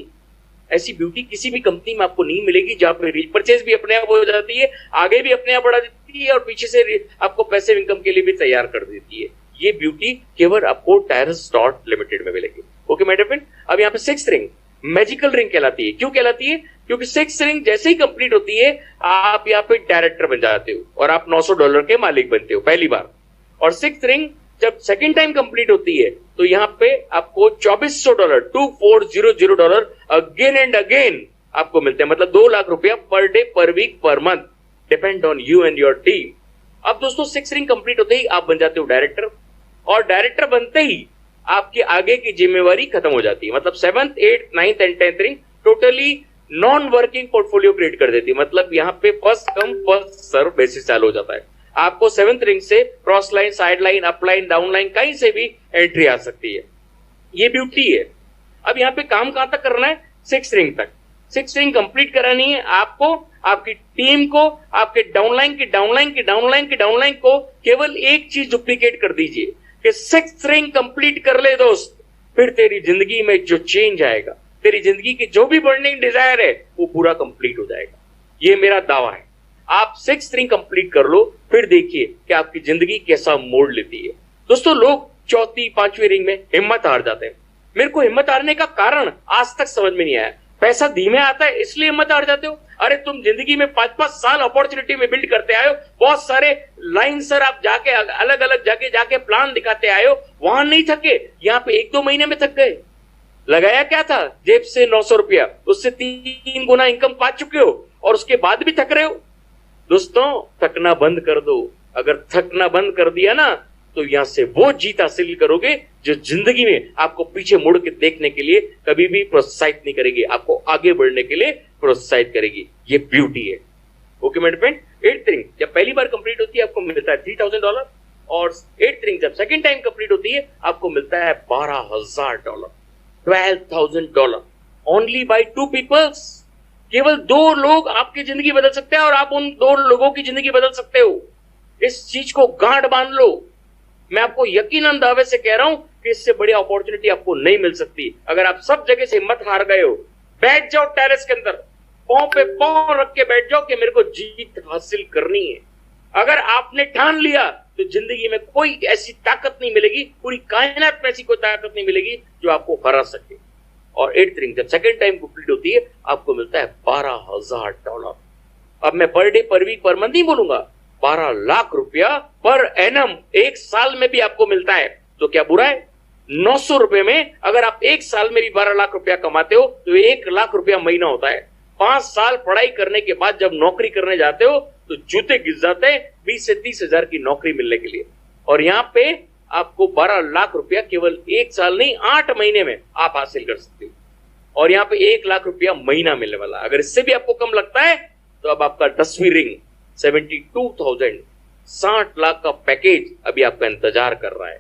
ऐसी ब्यूटी किसी भी कंपनी में आपको नहीं मिलेगी जहां पे रीपरचेज भी अपने आप हो जाती है, आगे भी अपने आप बढ़ा देती है और पीछे से आपको पैसिव इनकम के लिए भी तैयार कर देती है। ये ब्यूटी केवल आपको टायरस डॉट लिमिटेड में मिलेगी। ओके माय डियर फ्रेंड, अब यहाँ पे सिक्स्थ रिंग मैजिकल रिंग कहलाती है। क्यों कहलाती है? क्योंकि सिक्स्थ रिंग जैसे ही कंप्लीट होती है आप यहाँ पे डायरेक्टर बन जाते हो और आप $900 के मालिक बनते हो पहली बार, और सिक्स्थ रिंग जब सेकेंड टाइम कंप्लीट होती है तो यहाँ पे आपको $2,400 अगेन एंड अगेन आपको मिलते हैं, मतलब 2 लाख रुपया per day per week per month, depend on you and your team. अब दोस्तों सिक्स रिंग कंप्लीट होते ही आप बन जाते हो डायरेक्टर, और डायरेक्टर बनते ही आपकी आगे की जिम्मेवारी खत्म हो जाती है। मतलब 7th, 8th, 9th एंड 10th ring totally non working portfolio create कर देती है। मतलब यहाँ पे first come first serve basis चालू हो जाता है। आपको 7th रिंग से cross line, side line, up line, down line कहीं से भी एंट्री आ सकती है। ये ब्यूटी है। अब यहाँ पे काम कहां तक करना है? 6th रिंग तक। सिक्स रिंग कंप्लीट करानी है आपको, आपकी टीम को, आपके डाउनलाइन की डाउनलाइन की डाउनलाइन की डाउनलाइन को केवल एक चीज डुप्लीकेट कर दीजिए कि सिक्स रिंग कंप्लीट कर ले दोस्त, फिर तेरी जिंदगी में जो चेंज आएगा, तेरी जिंदगी की जो भी बर्निंग डिजायर है वो पूरा कंप्लीट हो जाएगा। ये मेरा दावा है। आप सिक्स रिंग कंप्लीट कर लो, फिर देखिए कि आपकी जिंदगी कैसा मोड़ लेती है। दोस्तों, लोग चौथी पांचवी रिंग में हिम्मत हार जाते हैं। मेरे को हिम्मत हारने का कारण आज तक समझ में नहीं आया। पैसा धीमे आता है इसलिए हिम्मत हार जाते हो? अरे तुम जिंदगी में 5-5 साल अपॉर्चुनिटी में बिल्ड करते आए हो, बहुत सारे लाइन सर आप जाके अलग अलग जगह जाके प्लान दिखाते आए हो, वहां नहीं थके, यहाँ पे 1-2 महीने में थक गए। लगाया क्या था जेब से 900 रुपया, उससे 3 गुना इनकम पा चुके हो और उसके बाद भी थक रहे हो। दोस्तों, थकना बंद कर दो। अगर थकना बंद कर दिया ना तो यहां से वो जीत हासिल करोगे जो जिंदगी में आपको पीछे मुड़ के देखने के लिए कभी भी प्रोत्साहित नहीं करेगी, आपको आगे बढ़ने के लिए प्रोत्साहित करेगी। ये ब्यूटी है। ओके मेरे फ्रेंड, 8th रिंग जब पहली बार कंप्लीट होती है आपको मिलता है $3000 और 8th रिंग जब सेकंड टाइम कंप्लीट होती है आपको मिलता है $12,000, $12,000 ओनली बाय 2 पीपल्स। केवल 2 लोग आपकी जिंदगी बदल सकते हैं और आप उन 2 लोगों की जिंदगी बदल सकते हो। इस चीज को गांठ बांध लो। मैं आपको यकीनन दावे से कह रहा हूं कि इससे बड़ी अपॉर्चुनिटी आपको नहीं मिल सकती। अगर आप सब जगह से हिम्मत हार गए हो, बैठ जाओ टेरेस के अंदर, पांव पे पांव रख के बैठ जाओ कि मेरे को जीत हासिल करनी है। अगर आपने ठान लिया तो जिंदगी में कोई ऐसी ताकत नहीं मिलेगी, पूरी कायनात में ऐसी कोई ताकत नहीं मिलेगी जो आपको हरा सके। और 8th रिंग जब सेकंड टाइम कंप्लीट होती है आपको मिलता है $12,000। अब मैं per day per week per month नहीं बोलूंगा, 12 लाख रुपया पर एनम एक साल में भी आपको मिलता है। तो क्या बुरा है? 900 रुपए में अगर आप एक साल में भी 12 लाख रुपया कमाते हो तो 1 लाख रुपया महीना होता है। 5 साल पढ़ाई करने के बाद जब नौकरी करने जाते हो तो जूते गिर जाते हैं 20 से 30 हजार की नौकरी मिलने के लिए। और यहाँ पे आपको 12 लाख रुपया केवल एक साल नहीं 8 महीने में आप हासिल कर सकते हो। और यहाँ पे 1 लाख रुपया महीना मिलने वाला। अगर इससे भी आपको कम लगता है तो अब आपका 10वीं रिंग 72,000 60 लाख का पैकेज अभी आपका इंतजार कर रहा है।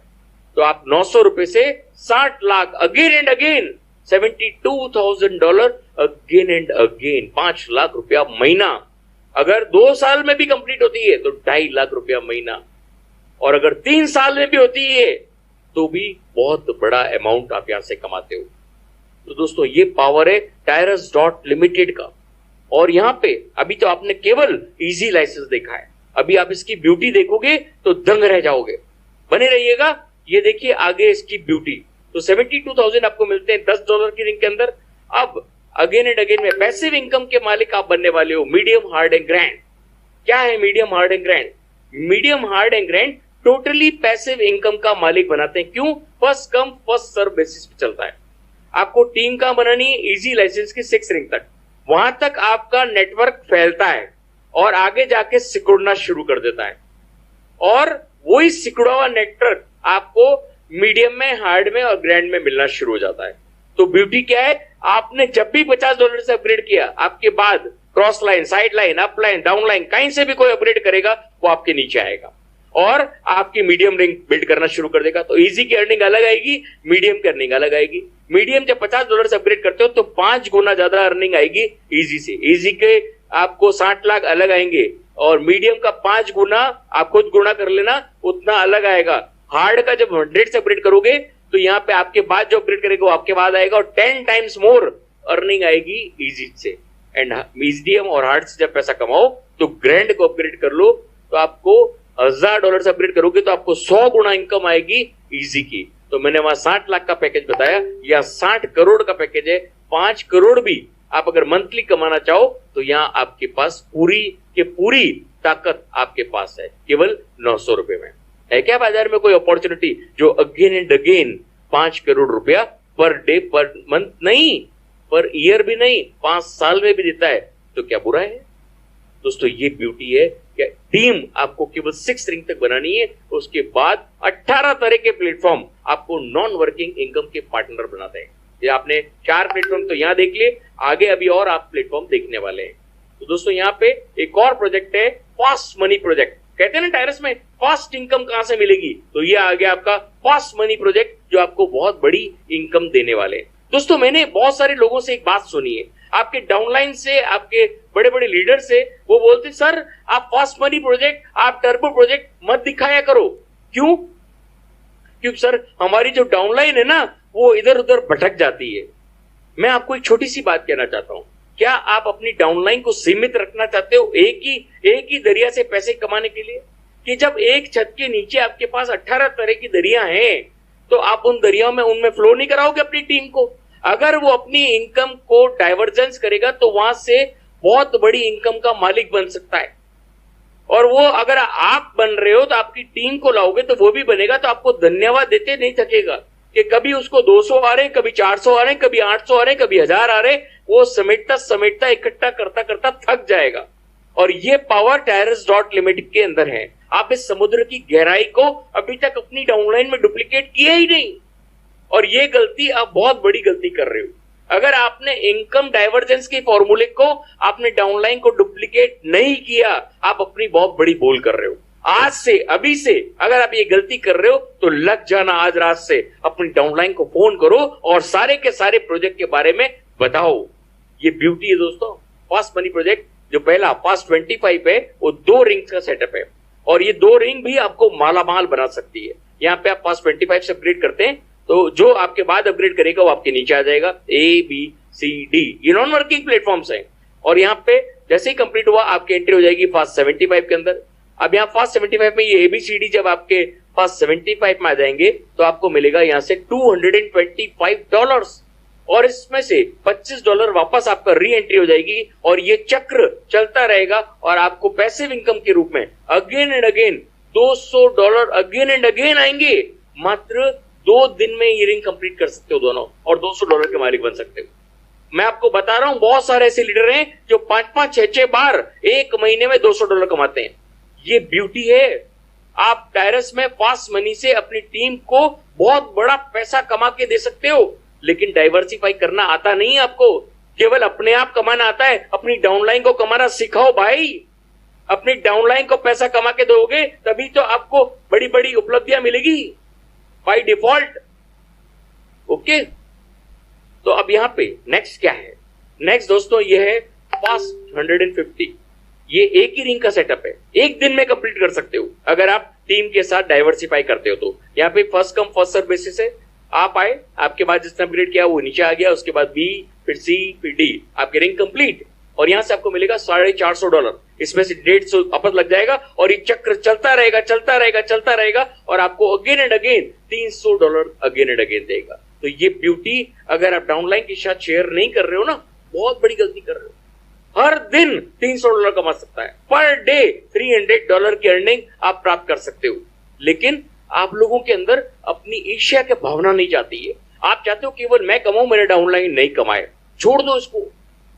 तो आप 900 रुपए से 60 lakh again and again, $72,000 again and again, 5 lakh रुपया महीना। अगर 2 साल में भी कंप्लीट होती है तो 2.5 लाख रुपया महीना, और अगर 3 साल में भी होती है तो भी बहुत बड़ा अमाउंट आप यहां से कमाते हो। तो दोस्तों, ये पावर है टायरस डॉट लिमिटेड का। और यहां पे अभी तो आपने केवल इजी लाइसेंस देखा है, अभी आप इसकी ब्यूटी देखोगे तो दंग रह जाओगे। बने रहिएगा, ये देखिए आगे इसकी ब्यूटी। तो 72,000 आपको मिलते हैं $10 की रिंग के अंदर। अब अगेन एंड अगेन में पैसिव इनकम के मालिक आप बनने वाले हो, मीडियम हार्ड एंड ग्रैंड। क्या है medium hard and grand? Medium hard and grand totally passive income का मालिक बनाते हैं। क्यों? First come first serve basis पे चलता है। आपको टीम का बनानी है इजी लाइसेंस की 6 रिंग तक, वहां तक आपका नेटवर्क फैलता है और आगे जाके सिकुड़ना शुरू कर देता है। और वही सिकुड़ा हुआ नेटवर्क आपको मीडियम में, हार्ड में और ग्रैंड में मिलना शुरू हो जाता है। तो ब्यूटी क्या है? आपने जब भी $50 से अपग्रेड किया, आपके बाद cross line, side line, up line, down line, कहीं से भी कोई अपग्रेड करेगा वो आपके नीचे आएगा और आपकी मीडियम रिंग बिल्ड करना शुरू कर देगा। तो इजी की अर्निंग अलग आएगी, मीडियम की अर्निंग अलग आएगी। मीडियम जब $50 से अपग्रेड करते हो तो 5 गुना ज्यादा अर्निंग आएगी इजी से। इजी के आपको 60 लाख अलग आएंगे और मीडियम का 5 गुना, आप खुद गुना कर लेना, उतना अलग आएगा। हार्ड का जब 100 से अपग्रेड करोगे तो यहाँ पे आपके बाद जो अपग्रेड करेगा वो आपके बाद आएगा और 10 टाइम्स मोर अर्निंग आएगी इजी से। एंड मीडियम और हार्ड से जब पैसा कमाओ तो ग्रैंड को अपग्रेड कर लो तो आपको $1000 से अपग्रेड करोगे तो आपको 100 गुना इनकम आएगी इजी की। तो मैंने वहां 60 लाख का पैकेज बताया, या 60 करोड़ का पैकेज है। 5 करोड़ भी आप अगर मंथली कमाना चाहो तो यहाँ आपके पास पूरी के पूरी ताकत आपके पास है, केवल 900 रुपए में। है क्या बाजार में कोई अपॉर्चुनिटी जो अगेन एंड अगेन 5 करोड़ रुपया पर डे, पर मंथ नहीं, पर ईयर भी नहीं, 5 साल में भी देता है? तो क्या बुरा है? दोस्तों, ये ब्यूटी है कि टीम आपको केवल 6 रिंग तक बनानी है, उसके बाद 18 तरह के प्लेटफॉर्म आपको नॉन वर्किंग इनकम के पार्टनर बनाते हैं। ये आपने 4 प्लेटफॉर्म तो यहां देख लिए, आगे अभी और आप प्लेटफॉर्म देखने वाले हैं। तो दोस्तों, यहाँ पे एक और प्रोजेक्ट है, फास्ट मनी प्रोजेक्ट। कहते हैं ना टायरस में फास्ट इनकम कहां से मिलेगी, तो ये आ गया आपका फास्ट मनी प्रोजेक्ट जो आपको बहुत बड़ी इनकम देने वाले हैं। दोस्तों, मैंने बहुत सारे लोगों से एक बात सुनी है, आपके डाउनलाइन से, आपके बड़े बड़े लीडर से वो बोलते सर आप फास्ट मनी प्रोजेक्ट, आप टर्बो प्रोजेक्ट मत दिखाया करो। क्यों? क्योंकि सर हमारी जो डाउनलाइन है ना वो इधर उधर भटक जाती है। मैं आपको एक छोटी सी बात कहना चाहता हूं, क्या आप अपनी डाउनलाइन को सीमित रखना चाहते हो एक ही दरिया से पैसे कमाने के लिए? कि जब एक छत के नीचे आपके पास 18 तरह की दरिया हैं, तो आप उन दरियाओं में उनमें फ्लो नहीं कराओगे अपनी टीम को? अगर वो अपनी इनकम को डाइवर्जेंस करेगा तो वहां से बहुत बड़ी इनकम का मालिक बन सकता है। और वो अगर आप बन रहे हो तो आपकी टीम को लाओगे तो वो भी बनेगा, तो आपको धन्यवाद देते नहीं थकेगा कि कभी उसको 200 आ रहे, कभी 400 आ रहे, कभी 800 आ रहे, कभी 1000 आ रहे। वो समेटता समेटता इकट्ठा करता करता थक जाएगा। और ये पावर टायरस डॉट लिमिटेड के अंदर है। आप इस समुद्र की गहराई को अभी तक अपनी डाउनलाइन में डुप्लीकेट किया ही नहीं, और ये गलती आप बहुत बड़ी गलती कर रहे हो। अगर आपने इनकम डाइवर्जेंस के फॉर्मूले को, आपने डाउनलाइन को डुप्लीकेट नहीं किया, आप अपनी बहुत बड़ी भूल कर रहे हो। आज से, अभी से अगर आप ये गलती कर रहे हो तो लग जाना आज रात से, अपनी डाउनलाइन को फोन करो और सारे के सारे प्रोजेक्ट के बारे में बताओ। ये ब्यूटी है दोस्तों। फास्ट मनी प्रोजेक्ट जो पहला फास्ट 25 है वो 2 रिंग्स का सेटअप है, और ये 2 रिंग भी आपको मालामाल बना सकती है। यहाँ पे आप फास्ट 25 से अपग्रेड करते हैं तो जो आपके बाद अपग्रेड करेगा वो आपके नीचे आ जाएगा। ABCD ये नॉन वर्किंग प्लेटफॉर्म्स हैं, और यहाँ पे जैसे ही कंप्लीट हुआ आपकी एंट्री हो जाएगी फास्ट 75 के अंदर। अब यहाँ फास्ट 75 में ये ABCD जब आपके फास्ट 75 में आ जाएंगे तो आपको मिलेगा यहाँ से $225, और इसमें से $25 वापस आपका री एंट्री हो जाएगी, और ये चक्र चलता रहेगा और आपको पैसिव इनकम के रूप में again and again $200 again and again आएंगे। मात्र 2 दिन में ये रिंग कंप्लीट कर सकते हो दोनों, और $200 के मालिक बन सकते हो। मैं आपको बता रहा हूं बहुत सारे ऐसे लीडर हैं जो 5-5, 6-6 बार एक महीने में $200 कमाते हैं। ये ब्यूटी है। आप टायरस में फास्ट मनी से अपनी टीम को बहुत बड़ा पैसा कमा के दे सकते हो, लेकिन डाइवर्सिफाई करना आता नहीं है आपको। केवल अपने आप कमाना आता है। अपनी डाउनलाइन को कमाना सिखाओ भाई। अपनी डाउनलाइन को पैसा कमा के दोगे तभी तो आपको बड़ी बड़ी उपलब्धियां मिलेगी बाय डिफॉल्ट। ओके, तो अब यहां पे नेक्स्ट क्या है? नेक्स्ट दोस्तों ये है फास्ट 150। ये एक ही रिंग का सेटअप है, एक दिन में कंप्लीट कर सकते हो अगर आप टीम के साथ डाइवर्सिफाई करते हो तो। यहाँ पे first come first serve basis है। आप आए, आपके बाद जिसने अपग्रेड किया वो नीचे आ गया, उसके बाद B, फिर C, फिर D, आपकी रिंग कंप्लीट, और यहां से आपको मिलेगा $450। इसमें से 150 वापस लग जाएगा, और ये चक्र चलता रहेगा चलता रहेगा चलता रहेगा, और आपको again and again $300 again and again देगा। तो ये ब्यूटी अगर आप डाउनलाइन के साथ शेयर नहीं कर रहे हो ना, बहुत बड़ी गलती कर रहे हो। हर दिन $300 कमा सकता है, पर डे $300 की अर्निंग आप प्राप्त कर सकते हो। लेकिन आप लोगों के अंदर अपनी ईर्ष्या की भावना नहीं जाती है। आप चाहते हो केवल मैं कमाऊं, मेरे डाउनलाइन नहीं कमाए। छोड़ दो इसको।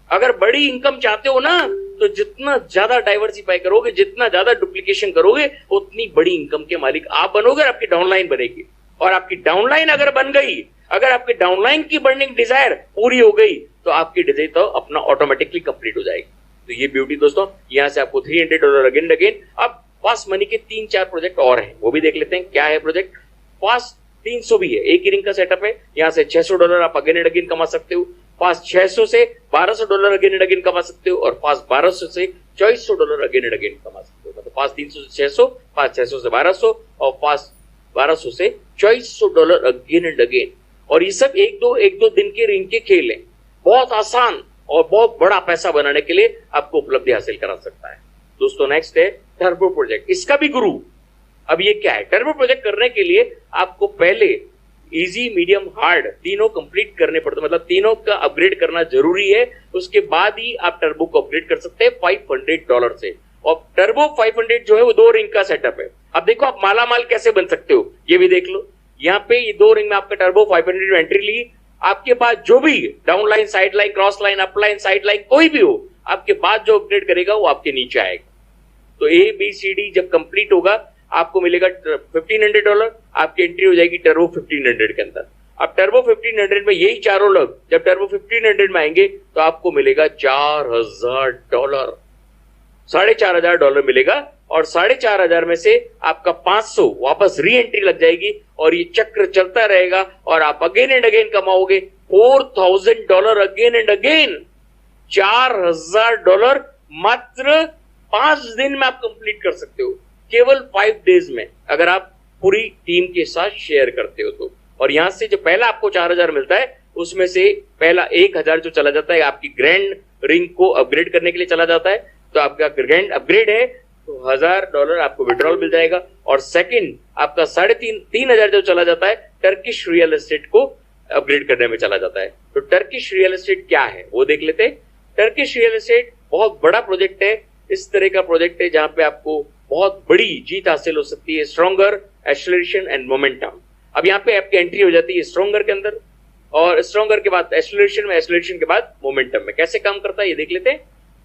अगर बड़ी इनकम चाहते हो ना तो जितना ज्यादा डाइवर्सिफाई करोगे, जितना ज्यादा डुप्लीकेशन करोगे, उतनी बड़ी इनकम के मालिक आप बनोगे, आपकी डाउनलाइन बनेगी। और आपकी डाउनलाइन अगर बन गई, अगर आपकी डाउनलाइन की बर्निंग डिजायर पूरी हो गई, तो आपकी डिजायर तो अपना ऑटोमेटिकली कंप्लीट हो जाएगी। तो ये ब्यूटी दोस्तों, यहां से आपको $300 अगेन अगेन। अब फास्ट मनी के 3-4 प्रोजेक्ट और हैं, वो भी देख लेते हैं क्या है प्रोजेक्ट। फास्ट 300 भी है, एक ही रिंग का सेटअप है। यहां से $600 आप अगेन एंड अगेन कमा सकते हो। फास्ट 600 से $1200 अगेन एंड अगेन कमा सकते हो, और फास्ट 1200 से $2400 अगेन एंड अगेन कमा सकते हो। मतलब फास्ट 300 से 600, फास्ट 600 से 1200, और फास्ट 1200 से $2400 अगेन एंड अगेन। और ये सब एक दो दिन के रिंग के खेल हैं। बहुत आसान और बहुत बड़ा पैसा बनाने के लिए आपको उपलब्धि हासिल करा सकता है। दोस्तों नेक्स्ट है टर्बो प्रोजेक्ट, इसका भी गुरु। अब ये क्या है? टर्बो प्रोजेक्ट करने के लिए आपको पहले इजी, मीडियम, हार्ड तीनों कंप्लीट करने पड़ते, मतलब तीनों का अपग्रेड करना जरूरी है। उसके बाद ही आप टर्बो को अपग्रेड कर सकते हैं $500 से। और टर्बो 500 जो है वो 2 रिंग का सेटअप है। अब देखो आप माला माल कैसे बन सकते हो, ये भी देख लो। यहाँ पे ये 2 रिंग में आपका टर्बो 500 में एंट्री ली। आपके पास जो भी downline, side line, cross line, upline, side line कोई भी हो, आपके बाद जो अपग्रेड करेगा वो आपके नीचे आएगा। तो ABCD जब कंप्लीट होगा आपको मिलेगा $1500, आपकी एंट्री हो जाएगी टर्बो 1500 के अंदर। अब टर्बो 1500 में यही चारों लोग जब टर्बो 1500 में आएंगे तो आपको मिलेगा $4000, $4500 मिलेगा। और 4500 में से आपका 500 वापस री एंट्री लग जाएगी, और ये चक्र चलता रहेगा, और आप अगेन एंड अगेन कमाओगे $4000 अगेन एंड अगेन। $4,000 मात्र 5 दिन में आप कंप्लीट कर सकते हो, केवल 5 डेज में, अगर आप पूरी टीम के साथ शेयर करते हो तो। और यहां से जो पहला आपको 4,000 मिलता है, उसमें से पहला 1,000 जो चला जाता है आपकी ग्रैंड रिंग को अपग्रेड करने के लिए चला जाता है, तो आपका ग्रैंड अपग्रेड है तो $1,000 आपको विड्रॉल मिल जाएगा। और सेकंड आपका 3,500 जो चला जाता है टर्किश रियल एस्टेट को अपग्रेड करने में चला जाता है। तो टर्किश रियल एस्टेट क्या है वो देख लेते हैं। टर्किश रियल एस्टेट बहुत बड़ा प्रोजेक्ट है, इस तरह का प्रोजेक्ट है जहां पे आपको बहुत बड़ी जीत हासिल हो सकती है, स्ट्रॉन्गर, एक्सेलरेशन एंड मोमेंटम। अब यहाँ पे आपकी एंट्री हो जाती है स्ट्रॉन्गर के अंदर, और स्ट्रॉन्गर के बाद एक्सेलरेशन में, एक्सेलरेशन के बाद मोमेंटम में। कैसे काम करता है ये देख लेते हैं।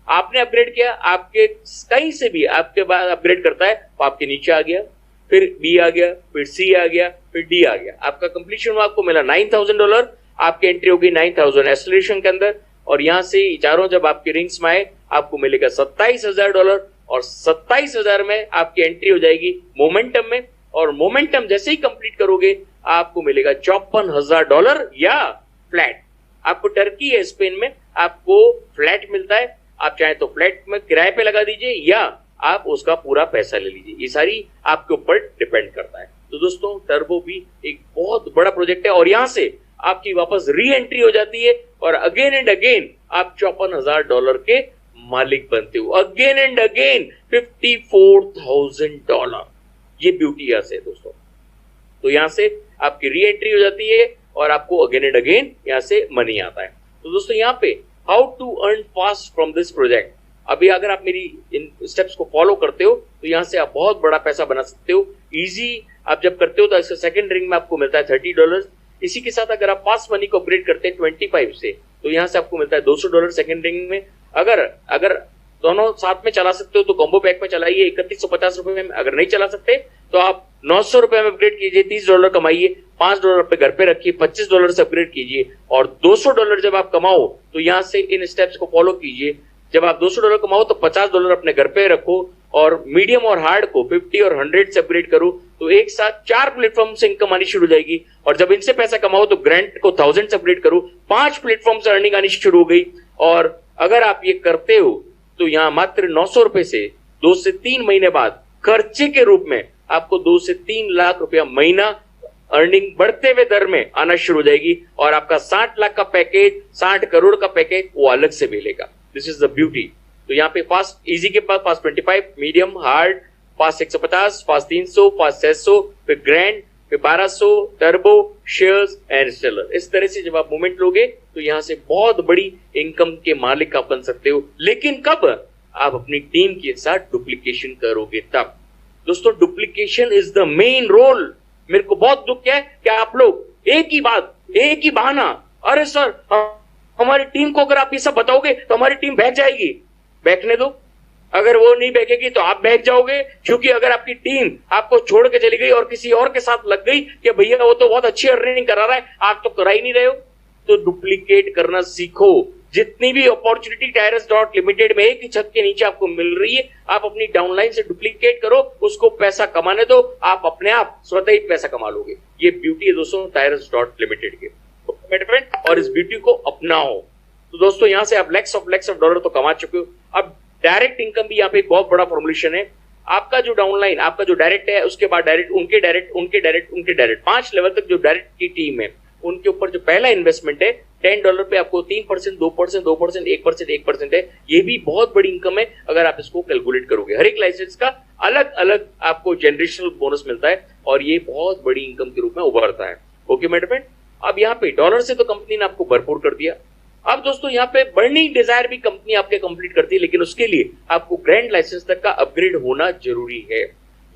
आपने अपग्रेड किया, आपके कहीं से भी आपके बाद अपग्रेड करता है तो आपके नीचे आ गया, फिर बी आ गया, फिर सी आ गया, फिर डी आ गया। आपका कंप्लीशन हुआ, आपको मिला $9,000, आपकी एंट्री होगी 9,000 एक्सेलरेशन के अंदर, और यहां से चारों जब आपके रिंग्स में आए आपको मिलेगा $27,000, और 27,000 में आपकी एंट्री हो जाएगी मोमेंटम में, और मोमेंटम जैसे ही कंप्लीट करोगे आपको मिलेगा $54,000 या फ्लैट। आपको टर्की या स्पेन में आपको फ्लैट मिलता है, आप चाहे तो फ्लैट में किराए पे लगा दीजिए या आप उसका पूरा पैसा ले लीजिए, ये सारी आपके ऊपर डिपेंड करता है। तो दोस्तों टर्बो भी एक बहुत बड़ा प्रोजेक्ट है, और यहां से आपकी वापस री एंट्री हो जाती है, और अगेन एंड अगेन आप $54,000 के मालिक बनते हो, अगेन एंड अगेन $54,000। ये ब्यूटी यहां से दोस्तों। तो यहां से आपकी री एंट्री हो जाती है और आपको अगेन एंड अगेन यहां से मनी आता है। तो दोस्तों यहाँ पे how to earn fast from this project, अभी अगर आप मेरी इन स्टेप्स को फॉलो करते हो तो यहां से आप बहुत बड़ा पैसा बना सकते हो इजी। आप जब करते हो तो इसका सेकंड रिंग में आपको मिलता है $30। इसी के साथ अगर आप फास्ट मनी को अपग्रेड करते हैं 25 से, तो यहां से आपको मिलता है $200 सेकंड रिंग में। अगर दोनों साथ में चला सकते हो तो कॉम्बो पैक में चलाइए 3150 रुपए में। अगर नहीं चला सकते तो आप 900 रुपए में अपग्रेड कीजिए, $30 कमाइए, $5 अपने घर पे रखिए, $25 से अपग्रेड कीजिए, और $200 जब आप कमाओ तो यहां से इन स्टेप्स को फॉलो कीजिए। जब आप $200 कमाओ तो $50 अपने घर पे रखो, और मीडियम और हार्ड को 50 और 100 से अपग्रेड करो, तो एक साथ 4 प्लेटफॉर्म से इनकम आनी शुरू हो जाएगी। और जब इनसे पैसा कमाओ तो ग्रैंड को 1000 से अपग्रेड करो, 5 प्लेटफॉर्म से अर्निंग आनी शुरू हो गई। और अगर आप ये करते हो तो यहां मात्र 900 रुपए से 2 से 3 महीने बाद खर्चे के रूप में आपको 2 से 3 लाख रुपया महीना अर्निंग बढ़ते हुए दर में आना शुरू हो जाएगी, और आपका 60 लाख का पैकेज, 60 करोड़ का पैकेज वो अलग से मिलेगा। This is the beauty. तो यहाँ पे फास्ट इजी के पास fast 25, medium, hard, fast 150, fast 300, fast 600, फिर ग्रैंड, फिर 1200, टर्बो, शेयर्स एंड स्टेलर। इस तरह से जब आप मूवमेंट लोगे तो यहां से बहुत बड़ी इनकम के मालिक आप बन सकते हो। लेकिन कब? आप अपनी टीम के साथ डुप्लीकेशन करोगे तब। दोस्तों duplication is the main role. मेरे को बहुत दुख है कि आप लोग एक ही बात, एक ही बहाना, अरे सर हमारी टीम को अगर आप ये सब बताओगे तो हमारी टीम भाग जाएगी। बहकने दो, अगर वो नहीं बहकेगी तो आप बहक जाओगे, क्योंकि अगर आपकी टीम आपको छोड़ के चली गई और किसी और के साथ लग गई कि भैया वो तो बहुत अच्छी अर्निंग करा रहा है, आप तो करा ही नहीं रहे हो, तो डुप्लीकेट करना सीखो। जितनी भी अपॉर्चुनिटी टायरस डॉट लिमिटेड में एक ही छत के नीचे आपको मिल रही है, आप अपनी डाउनलाइन से डुप्लीकेट करो, उसको पैसा कमाने दो, आप अपने आप स्वतः ही पैसा कमा लोगे। ये ब्यूटी है दोस्तों टायरस डॉट लिमिटेड के, और इस ब्यूटी को अपनाओ। तो दोस्तों यहां से आप लैक्स ऑफ डॉलर तो कमा चुके हो। अब डायरेक्ट इनकम भी यहाँ पे एक बहुत बड़ा फॉर्मुलेशन है। आपका जो डाउनलाइन, आपका जो डायरेक्ट है, उसके बाद डायरेक्ट, उनके डायरेक्ट, उनके डायरेक्ट, उनके डायरेक्ट, 5 लेवल तक जो डायरेक्ट की टीम है, उनके ऊपर जो पहला इन्वेस्टमेंट है $10 पे आपको 3%, 2%, 2%, 1%, 1% है। ये भी बहुत बड़ी इनकम है अगर आप इसको कैलकुलेट करोगे। हर एक लाइसेंस का अलग अलग आपको जनरेशनल बोनस मिलता है, और ये बहुत बड़ी इनकम के रूप में उभरता है। ओके मेरे फ्रेंड, अब यहाँ पे डॉलर से तो कंपनी ने आपको भरपूर कर दिया। अब दोस्तों यहाँ पे बर्निंग डिजायर भी कंपनी आपके कंप्लीट करती है, लेकिन उसके लिए आपको ग्रैंड लाइसेंस तक का अपग्रेड होना जरूरी है।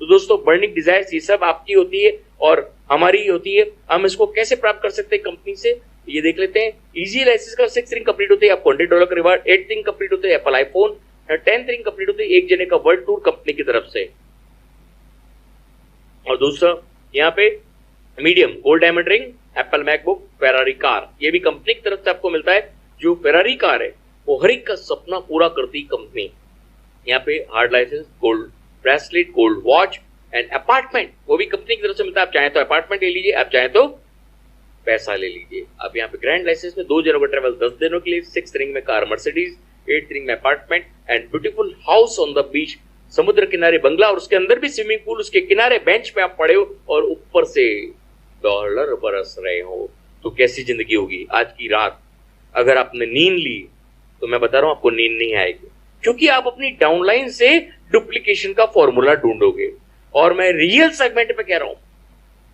तो दोस्तों बर्निंग डिजायर ये सब आपकी होती है और हमारी होती है। हम इसको कैसे प्राप्त कर सकते हैं कंपनी से, ये देख लेते हैं। इजी लाइसेंस का 6 रिंग कंप्लीट होते हैं, आपको $100 का रिवार्ड, 8 रिंग कंप्लीट होते हैं एप्पल आईफोन, 10 रिंग कंप्लीट होते हैं एक जने का वर्ल्ड टूर कंपनी की तरफ से। और दूसरा यहाँ पे medium gold diamond ring, Apple MacBook, Ferrari car, ये भी कंपनी की तरफ से आपको मिलता है। जो फेरारी कार है वो हर एक का सपना पूरा करती कंपनी। यहाँ पे hard licence, gold bracelet, gold watch and apartment, वो भी कंपनी की तरफ से मिलता है। आप चाहे तो अपार्टमेंट ले लीजिए, आप चाहे तो पैसा ले लीजिए। आप यहाँ पे ग्रैंड लाइसेंस में 2 जनों का ट्रेवल 10 दिनों के लिए, 6th रिंग में कार मर्सिडीज, 8th रिंग में apartment and beautiful house on the beach, समुद्र किनारे बंगला और उसके अंदर भी स्विमिंग पूल, उसके किनारे बेंच पे आप पड़े हो और ऊपर से डॉलर बरस रहे हो। तो कैसी जिंदगी होगी आज की रात। अगर आपने नींद ली तो मैं बता रहा हूं आपको नींद नहीं आएगी, क्योंकि आप अपनी डाउनलाइन से डुप्लीकेशन का फॉर्मूला ढूंढोगे। और मैं रियल सेगमेंट पे कह रहा हूं,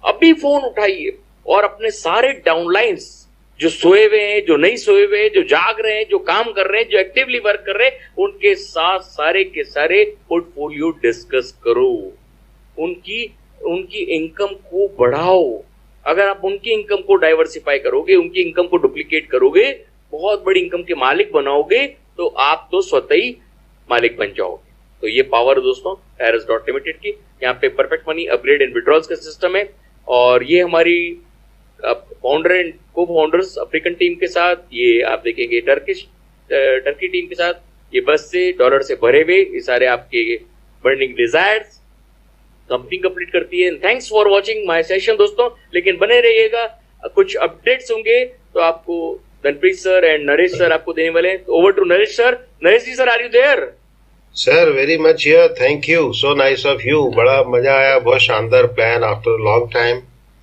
अभी फोन उठाइए और अपने सारे डाउनलाइंस जो सोए हुए हैं, जो नहीं सोए हुए हैं, जो जाग रहे हैं, जो काम कर रहे हैं, जो एक्टिवली वर्क कर रहे हैं, उनके साथ सारे के सारे पोर्टफोलियो डिस्कस करो। उनकी इनकम को बढ़ाओ। अगर आप उनकी इनकम को डाइवर्सिफाई करोगे, उनकी इनकम को डुप्लीकेट करोगे, बहुत बड़ी इनकम के मालिक बनाओगे, तो आप तो स्वतः ही मालिक बन जाओगे। तो ये पावर दोस्तों Eris.Limited की, यहाँ पे perfect money upgrade and withdrawals का सिस्टम है। और ये हमारी फाउंडर एंड को फाउंडर्स अफ्रीकन टीम के साथ, ये आप देखेंगे टर्की टीम के साथ, ये बस से डॉलर से भरे हुए ये सारे आपके बर्निंग डिजायर्स कंपनी कंप्लीट करती है। Thanks for watching my session दोस्तों, लेकिन बने रहिएगा, कुछ अपडेट्स होंगे तो आपको Dhanpreet sir and Naresh sir आपको देने वाले हैं। Over to Naresh sir. Naresh ji sir, are you there? Sir very much here, thank you, so nice of you. बड़ा मजा आया, बहुत शानदार प्लान आफ्टर लॉन्ग टाइम,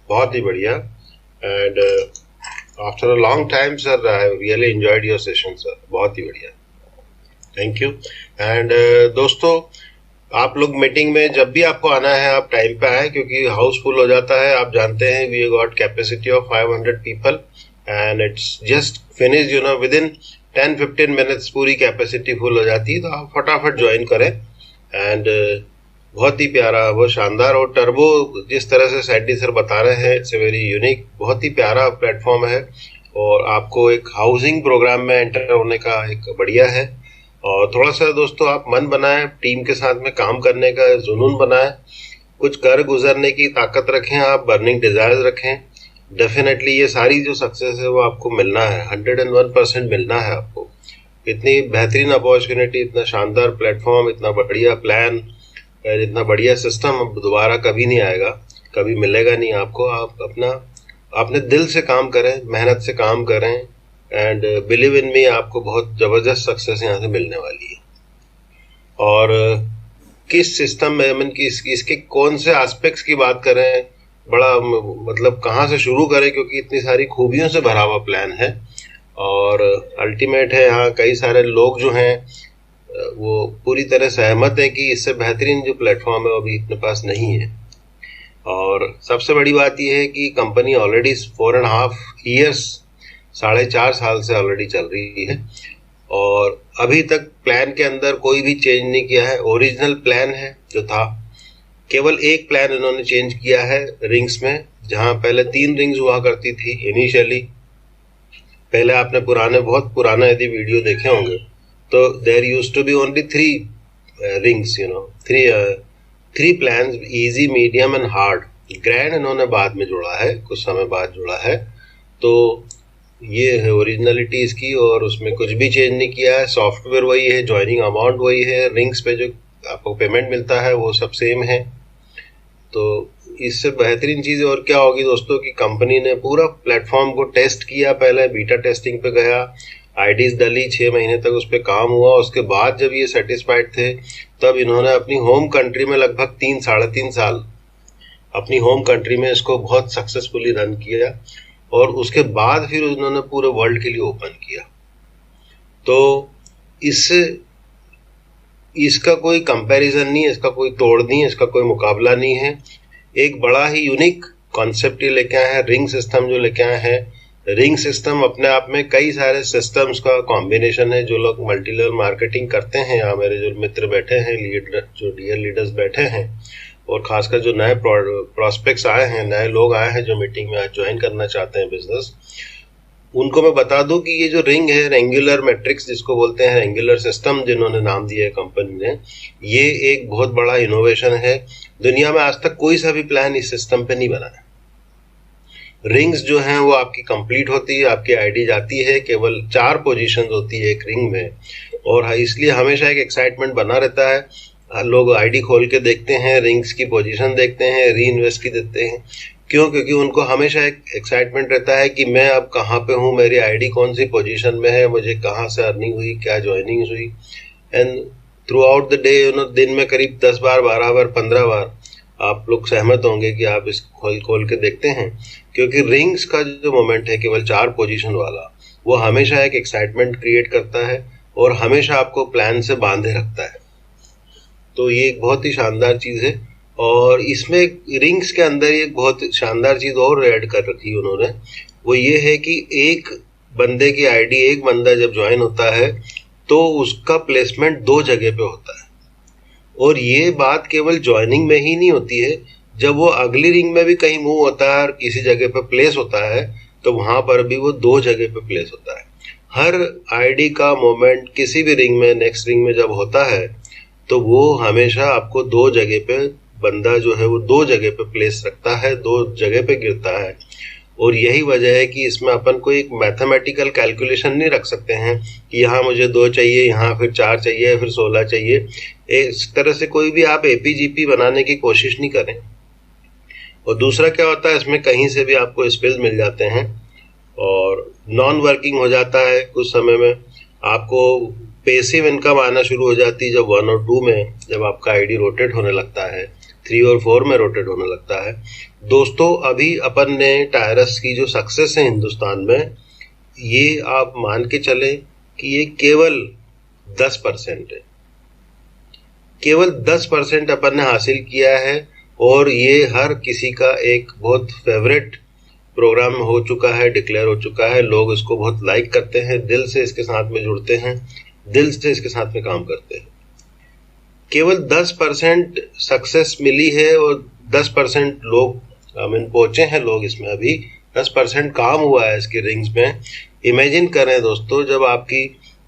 बहुत ही बढ़िया। And after a long time sir I really enjoyed your session sir, बहुत ही बढ़िया, थैंक यू। एंड दोस्तों, आप लोग मीटिंग में जब भी आपको आना है आप टाइम पे आए, क्योंकि हाउसफुल हो जाता है। आप जानते हैं we got capacity of 500 people and it's just finish, you know, within 10-15 minutes पूरी कैपेसिटी फुल हो जाती है। तो आप फटाफट ज्वाइन करें। एंड बहुत ही प्यारा, बहुत शानदार, और टर्बो जिस तरह से सैडी सर बता रहे हैं, इट्स ए वेरी यूनिक, बहुत ही प्यारा प्लेटफॉर्म है। और आपको एक हाउसिंग प्रोग्राम में एंटर होने का एक बढ़िया है। और थोड़ा सा दोस्तों आप मन बनाएं, टीम के साथ में काम करने का जुनून बनाएं, कुछ कर गुजरने की ताकत रखें, आप बर्निंग डिजायर रखें। डेफिनेटली ये सारी जो सक्सेस है वो आपको मिलना है, 101% मिलना है आपको। इतनी बेहतरीन अपॉर्चुनिटी, इतना शानदार प्लेटफॉर्म, इतना बढ़िया प्लान, इतना बढ़िया सिस्टम दोबारा कभी नहीं आएगा, कभी मिलेगा नहीं आपको। आप अपने दिल से काम करें, मेहनत से काम करें एंड बिलीव इन मी, आपको बहुत जबरदस्त सक्सेस यहाँ से मिलने वाली है। और किस सिस्टम में, मीन कि इसके कौन से एस्पेक्ट्स की बात करें, बड़ा मतलब कहाँ से शुरू करें, क्योंकि इतनी सारी खूबियों से भरा हुआ प्लान है और अल्टीमेट है। यहाँ कई सारे लोग जो हैं वो पूरी तरह सहमत हैं कि इससे बेहतरीन जो प्लेटफॉर्म है वो अभी अपने पास नहीं है। और सबसे बड़ी बात यह है कि कंपनी ऑलरेडी 4.5 years, 4.5 साल से ऑलरेडी चल रही है और अभी तक प्लान के अंदर कोई भी चेंज नहीं किया है। ओरिजिनल प्लान है जो था, केवल एक प्लान इन्होंने चेंज किया है रिंग्स में, जहां पहले 3 रिंग्स हुआ करती थी इनिशियली। पहले आपने बहुत पुराना यदि वीडियो देखे होंगे तो there used to be only 3 rings, you know, 3 plans, easy, medium and hard. Grand इन्होंने बाद में जोड़ा है, कुछ समय बाद जोड़ा है। तो ये है ओरिजिनलिटी इसकी, और उसमें कुछ भी चेंज नहीं किया है। सॉफ्टवेयर वही है, ज्वाइनिंग अमाउंट वही है, रिंग्स पे जो आपको पेमेंट मिलता है वो सब सेम है। तो इससे बेहतरीन चीज और क्या होगी दोस्तों कि कंपनी ने पूरा प्लेटफॉर्म को टेस्ट किया, पहले बीटा टेस्टिंग पे गया, आईडीज डली, 6 महीने तक उस पर काम हुआ। उसके बाद जब ये सेटिस्फाइड थे तब इन्होंने अपनी होम कंट्री में लगभग 3-3.5 साल अपनी होम कंट्री में इसको बहुत सक्सेसफुली रन किया और उसके बाद फिर उन्होंने पूरे वर्ल्ड के लिए ओपन किया। तो इसका कोई कंपैरिजन नहीं है, इसका कोई तोड़ नहीं है, इसका कोई मुकाबला नहीं है। एक बड़ा ही यूनिक कॉन्सेप्ट ये लेके आए हैं, रिंग सिस्टम जो लेके आए हैं। रिंग सिस्टम अपने आप में कई सारे सिस्टम्स का कॉम्बिनेशन है। जो लोग मल्टी लेवल मार्केटिंग करते हैं, यहाँ मेरे जो मित्र बैठे हैं, जो डियर लीडर्स बैठे हैं, और खासकर जो नए प्रोस्पेक्ट्स आए हैं, नए लोग आए हैं जो मीटिंग में आज ज्वाइन करना चाहते हैं बिजनेस, उनको मैं बता दूं कि ये जो रिंग है, रेंगुलर मैट्रिक्स जिसको बोलते हैं, रेंगुलर सिस्टम जिन्होंने नाम दिया है कंपनी ने, ये एक बहुत बड़ा इनोवेशन है। दुनिया में आज तक कोई सा भी प्लान इस सिस्टम पे नहीं बना है। रिंग्स जो हैं वो आपकी कंप्लीट होती है, आपकी आईडी जाती है, केवल 4 पोजीशंस होती है एक रिंग में, और इसलिए हमेशा एक एक्साइटमेंट बना रहता है। लोग आईडी खोल के देखते हैं, रिंग्स की पोजीशन देखते हैं, री इन्वेस्ट की देते हैं। क्यों? क्योंकि उनको हमेशा एक एक्साइटमेंट रहता है कि मैं अब कहाँ पे हूँ, मेरी आईडी कौन सी पोजीशन में है, मुझे कहाँ से अर्निंग हुई, क्या ज्वाइनिंग हुई। And through out the day दिन में करीब 10 बार, 12 बार, 15 बार आप लोग सहमत होंगे कि आप इस खोल के देखते हैं, क्योंकि रिंग्स का जो मोमेंट है केवल 4 पोजीशन वाला, वो हमेशा एक एक्साइटमेंट क्रिएट करता है और हमेशा आपको प्लान से बांधे रखता है। तो ये एक बहुत ही शानदार चीज़ है। और इसमें रिंग्स के अंदर एक बहुत शानदार चीज़ और ऐड कर रखी है उन्होंने, वो ये है कि एक बंदे की आईडी, एक बंदा जब ज्वाइन होता है तो उसका प्लेसमेंट 2 जगह पे होता है। और ये बात केवल ज्वाइनिंग में ही नहीं होती है, जब वो अगली रिंग में भी कहीं मूव होता है और किसी जगह पे प्लेस होता है तो वहां पर भी वो 2 जगह पे प्लेस होता है। हर आईडी का मोमेंट किसी भी रिंग में, नेक्स्ट रिंग में जब होता है तो वो हमेशा आपको 2 जगह पे, बंदा जो है वो 2 जगह पे प्लेस रखता है, 2 जगह पे गिरता है। और यही वजह है कि इसमें अपन कोई एक मैथमेटिकल कैलकुलेशन नहीं रख सकते हैं कि यहाँ मुझे 2 चाहिए, यहाँ फिर 4 चाहिए, फिर 16 चाहिए। इस तरह से कोई भी आप एपीजीपी बनाने की कोशिश नहीं करें। और दूसरा क्या होता है, इसमें कहीं से भी आपको स्पिल्स मिल जाते हैं और नॉन वर्किंग हो जाता है। कुछ समय में आपको पैसिव इनकम आना शुरू हो जाती है जब 1 और 2 में, जब आपका आईडी रोटेट होने लगता है, 3 और 4 में रोटेट होने लगता है। दोस्तों, अभी अपन ने टायरस की जो सक्सेस है हिंदुस्तान में, ये आप मान के चले कि ये केवल 10% है। केवल 10% अपन ने हासिल किया है और ये हर किसी का एक बहुत फेवरेट प्रोग्राम हो चुका है, डिक्लेयर हो चुका है। लोग इसको बहुत लाइक करते हैं, दिल से इसके साथ में जुड़ते हैं, दिल से इसके साथ में काम करते हैं। केवल 10% सक्सेस मिली है और 10% लोग पहुंचे हैं, लोग इसमें अभी 10% काम हुआ है इसकी रिंग्स में। इमेजिन करें दोस्तों, जब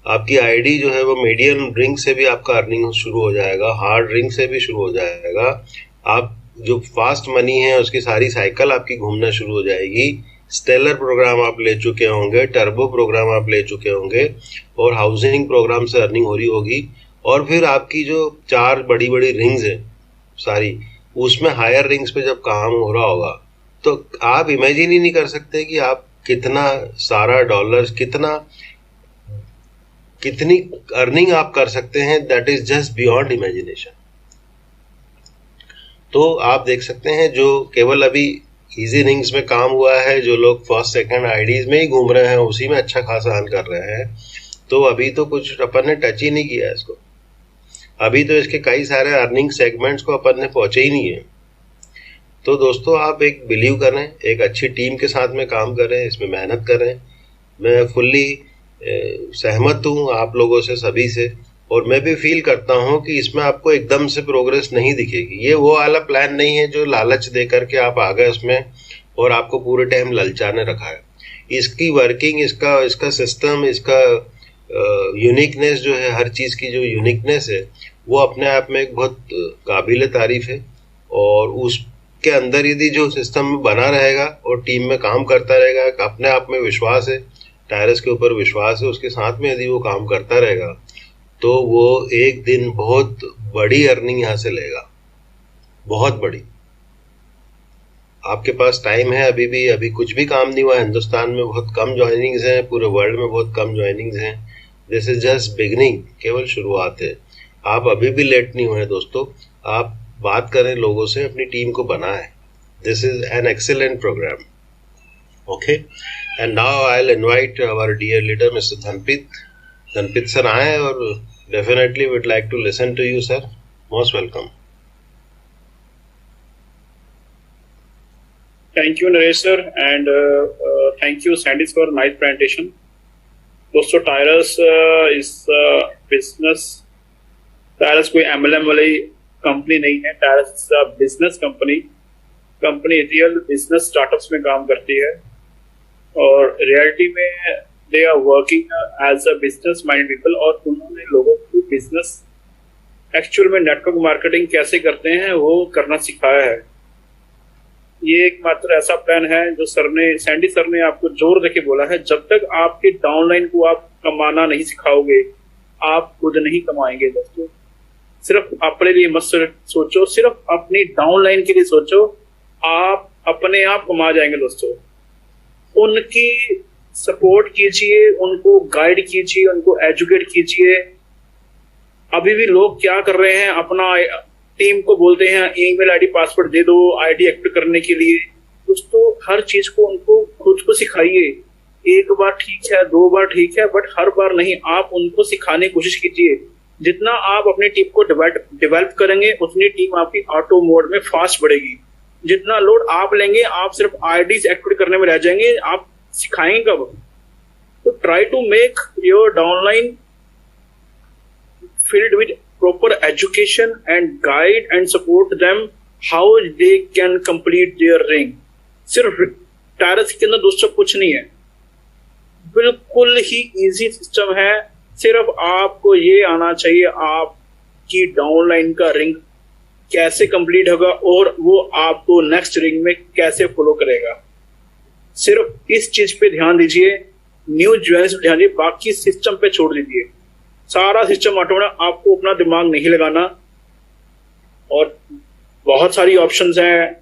आपकी आईडी जो है वो मीडियम रिंग से भी आपका अर्निंग शुरू हो जाएगा, हार्ड रिंग से भी शुरू हो जाएगा। आप जो फास्ट मनी है उसकी सारी साइकिल आपकी घूमना शुरू हो जाएगी। स्टेलर प्रोग्राम आप ले चुके होंगे, टर्बो प्रोग्राम आप ले चुके होंगे और हाउसिंग प्रोग्राम से अर्निंग हो रही होगी। और फिर आपकी जो 4 बड़ी बड़ी रिंग्स है सारी, उसमें हायर रिंग्स पे जब काम हो रहा होगा तो आप इमेजिन ही नहीं कर सकते कि आप कितना सारा डॉलर्स, कितनी अर्निंग आप कर सकते हैं। That is just beyond imagination. तो आप देख सकते हैं जो केवल अभी इजी रिंग्स में काम हुआ है, जो लोग फर्स्ट सेकंड आईडीज में ही घूम रहे हैं, उसी में अच्छा खासा अर्न कर रहे हैं। तो अभी तो कुछ अपन ने टच ही नहीं किया इसको। अभी तो इसके कई सारे अर्निंग सेगमेंट्स को अपन ने पहुंचे ही नहीं है। तो दोस्तों, आप एक बिलीव करें, एक अच्छी टीम के साथ में काम करें, इसमें मेहनत करें। मैं फुल्ली सहमत हूँ आप लोगों से, सभी से। और मैं भी फील करता हूँ कि इसमें आपको एकदम से प्रोग्रेस नहीं दिखेगी। ये वो वाला प्लान नहीं है जो लालच दे करके आप आ गए उसमें और आपको पूरे टाइम ललचाने रखा है। इसकी वर्किंग, इसका सिस्टम, इसका यूनिकनेस जो है, हर चीज़ की जो यूनिकनेस है वो अपने आप में एक बहुत काबिल तारीफ है। और उसके अंदर यदि जो सिस्टम बना रहेगा और टीम में काम करता रहेगा, अपने आप में विश्वास है, टायरस के ऊपर विश्वास है, उसके साथ में यदि वो काम करता रहेगा तो वो एक दिन बहुत बड़ी अर्निंग यहाँ से लेगा, बहुत बड़ी। आपके पास टाइम है अभी कुछ भी काम नहीं हुआ। हिंदुस्तान में बहुत कम ज्वाइनिंग्स हैं, पूरे वर्ल्ड में बहुत कम ज्वाइनिंग्स हैं। दिस इज जस्ट बिगनिंग, केवल शुरुआत है। आप अभी भी लेट नहीं हुए दोस्तों। आप बात करें लोगों से, अपनी टीम को बनाएं। This is an excellent program. Okay, and now I will invite our dear leader mister Dhanpit sir आए और definitely would like to listen to you sir. Most welcome. Thank you, Naresh sir, and thank you, Sandis, for nice presentation. दोस्तों, टायरस इस business, टायरस कोई MLM वाली company नहीं है। Tyrus business company real business startups में काम करती है और रियलिटी में they are working as a business mind people. और उन्होंने लोगों को बिजनेस एक्चुअल में नेटवर्क मार्केटिंग कैसे करते हैं वो करना सिखाया है। ये एक मात्र ऐसा प्लान है जो सैंडी सर ने आपको जोर देके बोला है, जब तक आपके डाउनलाइन को आप कमाना नहीं सिखाओगे आप खुद नहीं कमाएंगे। दोस्तों, सिर्फ अपने लिए मत सोचो, सिर्फ अपनी डाउनलाइन के लिए सोचो। आप अपने आप कमा जाएंगे दोस्तों। उनकी सपोर्ट कीजिए, उनको गाइड कीजिए, उनको एजुकेट कीजिए। अभी भी लोग क्या कर रहे हैं, अपना टीम को बोलते हैं ईमेल आईडी पासवर्ड दे दो आईडी एक्टिव करने के लिए। दोस्तों हर चीज को उनको खुद को सिखाइए। एक बार ठीक है, 2 बार ठीक है, बट हर बार नहीं। आप उनको सिखाने की कोशिश कीजिए। जितना आप अपनी टीम को डेवलप करेंगे उतनी टीम आपकी ऑटो मोड में फास्ट बढ़ेगी। जितना लोड आप लेंगे, आप सिर्फ आईडीज एक्टिवेट करने में रह जाएंगे, आप सिखाएंगे कब? तो try to make your downline filled with proper education and guide and support them how they can complete their ring। सिर्फ टायरस के अंदर दोस्तों कुछ नहीं है, बिल्कुल ही इजी सिस्टम है। सिर्फ आपको ये आना चाहिए आपकी डाउनलाइन का रिंग कैसे कंप्लीट होगा और वो आपको नेक्स्ट रिंग में कैसे फॉलो करेगा। सिर्फ इस चीज पे ध्यान दीजिए, न्यू ज्वेलर्स पे ध्यान दीजिए, बाकी सिस्टम पे छोड़ दीजिए। सारा सिस्टम ऑटोमेटिक, आपको अपना दिमाग नहीं लगाना। और बहुत सारी ऑप्शंस हैं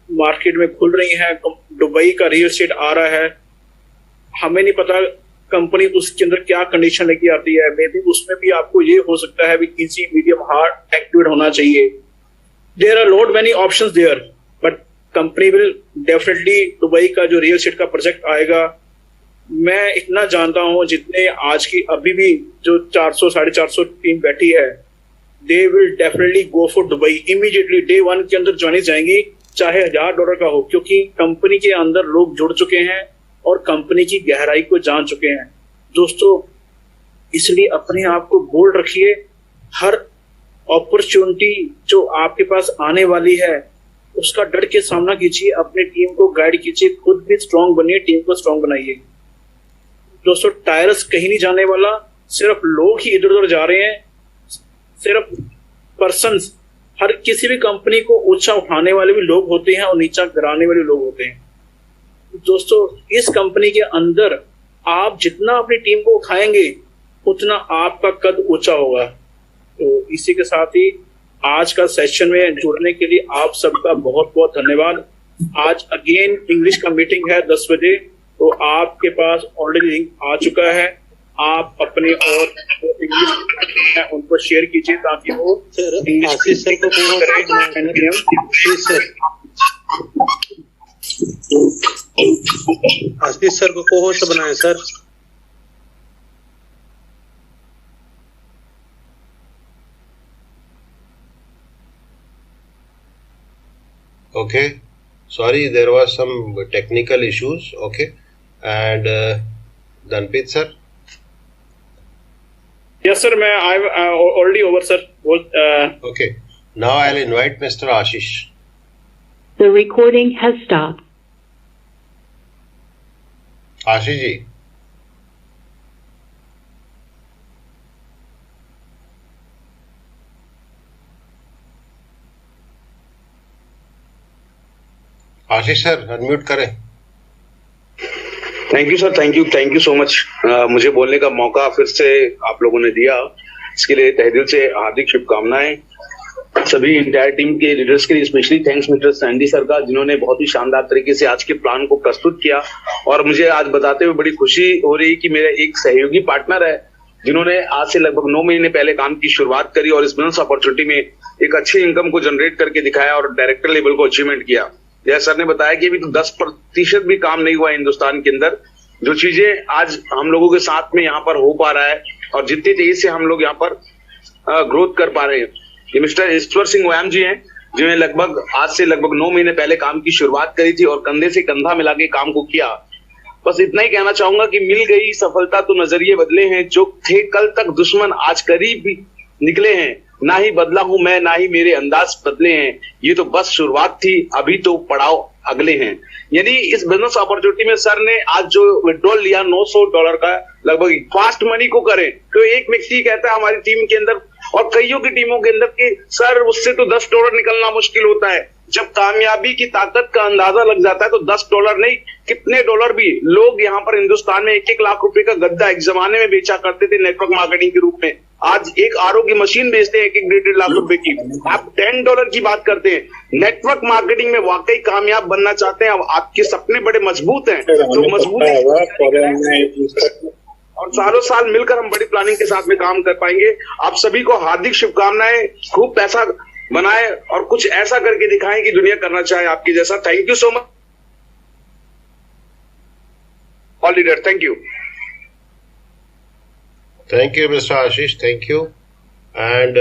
मार्केट में खुल रही हैं। दुबई का रियल एस्टेट आ रहा है, हमें नहीं पता कंपनी उसके अंदर क्या कंडीशन लेके आती है। मे बी उसमें भी आपको ये हो सकता है भी इजी मीडियम हार्ड एक्टिवेट होना चाहिए। There are lot many options there, but company will definitely, Dubai का जो रियल एस्टेट का प्रोजेक्ट आएगा, मैं इतना जानता हूं जितने आज की अभी भी जो 400 450 टीम बैठी है, they will definitely go for Dubai immediately. Day 1 के अंदर ज्वाइन जाएंगी, चाहे $1000 का हो, क्योंकि कंपनी के अंदर लोग जुड़ चुके हैं और कंपनी की गहराई को जान चुके हैं। दोस्तों इसलिए अपने आप को बोल्ड रखिए। हर अपॉर्चुनिटी जो आपके पास आने वाली है उसका डट के सामना कीजिए, अपनी टीम को गाइड कीजिए, खुद भी स्ट्रांग बनिए, टीम को स्ट्रांग बनाइए। दोस्तों टायरस कहीं नहीं जाने वाला, सिर्फ लोग ही इधर उधर जा रहे हैं। सिर्फ पर्सन्स, हर किसी भी कंपनी को ऊंचा उठाने वाले भी लोग होते हैं और नीचा गिराने वाले लोग होते हैं। दोस्तों इस कंपनी के अंदर आप जितना अपनी टीम को उठाएंगे उतना आपका कद ऊंचा होगा। तो इसी के साथ ही आज का सेशन में जुड़ने के लिए आप सबका बहुत बहुत धन्यवाद। आज अगेन इंग्लिश का मीटिंग है 10 बजे, तो आपके पास ऑलरेडी लिंक आ चुका है। आप अपने और इंग्लिश है उनको शेयर कीजिए ताकि वो आशीष सर को आशीष सर को को-होस्ट बनाए sir. Okay, sorry, there was some technical issues. Okay, and Danpit sir. Yes sir, I'm already over sir. Okay, now I'll invite Mr. Ashish. The recording has stopped. Ashish ji. Ashish sir unmute करें। Thank you sir, thank you so much. मुझे बोलने का मौका फिर से आप लोगों ने दिया, इसके लिए तहे दिल से हार्दिक शुभकामनाएं। सभी इंटायर टीम के लीडर्स के लिए specially thanks mister Sandy sir का, जिन्होंने बहुत ही शानदार तरीके से आज के प्लान को प्रस्तुत किया। और मुझे आज बताते हुए बड़ी खुशी हो रही कि मेरा एक सहयोगी पार्टनर है जिन्होंने आज से लगभग 9 महीने पहले काम की शुरुआत करी और इस बिजनेस अपॉर्चुनिटी में एक अच्छी इनकम को जनरेट करके दिखाया और डायरेक्टर लेवल को अचीवमेंट किया। जैसे सर ने बताया कि अभी तो 10% भी काम नहीं हुआ हिंदुस्तान के अंदर। जो चीजें आज हम लोगों के साथ में यहाँ पर हो पा रहा है और जितनी तेजी से हम लोग यहाँ पर ग्रोथ कर पा रहे हैं। ये मिस्टर ईश्वर सिंह ओयाम जी हैं, जिन्होंने लगभग आज से लगभग 9 महीने पहले काम की शुरुआत करी थी और कंधे से कंधा मिला के काम को किया। बस इतना ही कहना चाहूंगा कि मिल गई सफलता तो नजरिए बदले हैं, जो थे कल तक दुश्मन आज करीब भी निकले हैं। ना ही बदला हूं मैं, ना ही मेरे अंदाज बदले हैं, ये तो बस शुरुआत थी, अभी तो पड़ाव अगले हैं। यानी इस बिजनेस अपॉर्चुनिटी में सर ने आज जो विड्रॉल लिया $900 का, लगभग फास्ट मनी को करें तो एक व्यक्ति कहता है हमारी टीम के अंदर और कईयों की टीमों के अंदर कि सर उससे तो $10 निकलना मुश्किल होता है। जब कामयाबी की ताकत का अंदाजा लग जाता है तो $10 नहीं, कितने डॉलर भी लोग यहाँ पर हिंदुस्तान में 1-1 लाख रुपए का गद्दा एक जमाने में बेचा करते थे नेटवर्क मार्केटिंग के रूप में। आज एक आरओ की मशीन बेचते हैं 1-1 लाख रुपए की। आप $10 की बात करते हैं। नेटवर्क मार्केटिंग में वाकई कामयाब बनना चाहते हैं, अब आपके सपने बड़े मजबूत हैं तो मजबूत और सालों साल मिलकर हम बड़ी प्लानिंग के साथ में काम कर पाएंगे। आप सभी को हार्दिक शुभकामनाएं, खूब पैसा बनाए और कुछ ऐसा करके दिखाएं कि दुनिया करना चाहे आपके जैसा। Thank you so much all leader, thank you. Thank you mister Ashish, thank you. And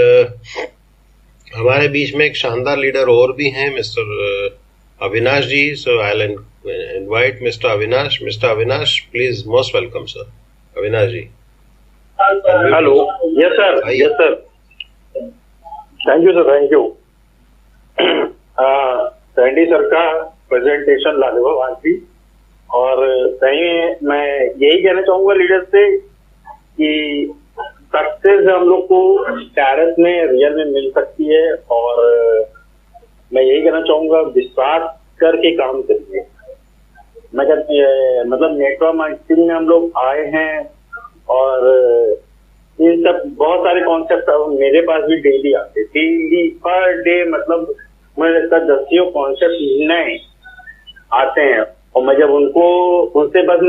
हमारे बीच में एक शानदार लीडर और भी हैं, mister Avinash ji. So I will invite mister Avinash. Mister Avinash, please, most welcome sir. Avinash ji. Hello. Yes sir, yes sir, thank you sir, thank you. Sandy sir का presentation लाजवाब आज भी, और सही मैं यही कहना चाहूंगा लीडर से कि सक्सेस हम लोग को टैरिस में रियल में मिल सकती है, और मैं यही कहना चाहूंगा विश्वास करके काम करिए। मैं कहती है मतलब नेटवर्क मार्केटिंग में हम लोग आए हैं और इन सब बहुत सारे कॉन्सेप्ट मेरे पास भी डेली आते, डेली पर डे, मतलब मेरे साथ 10 कॉन्सेप्ट नए आते हैं, और मैं जब उनसे बस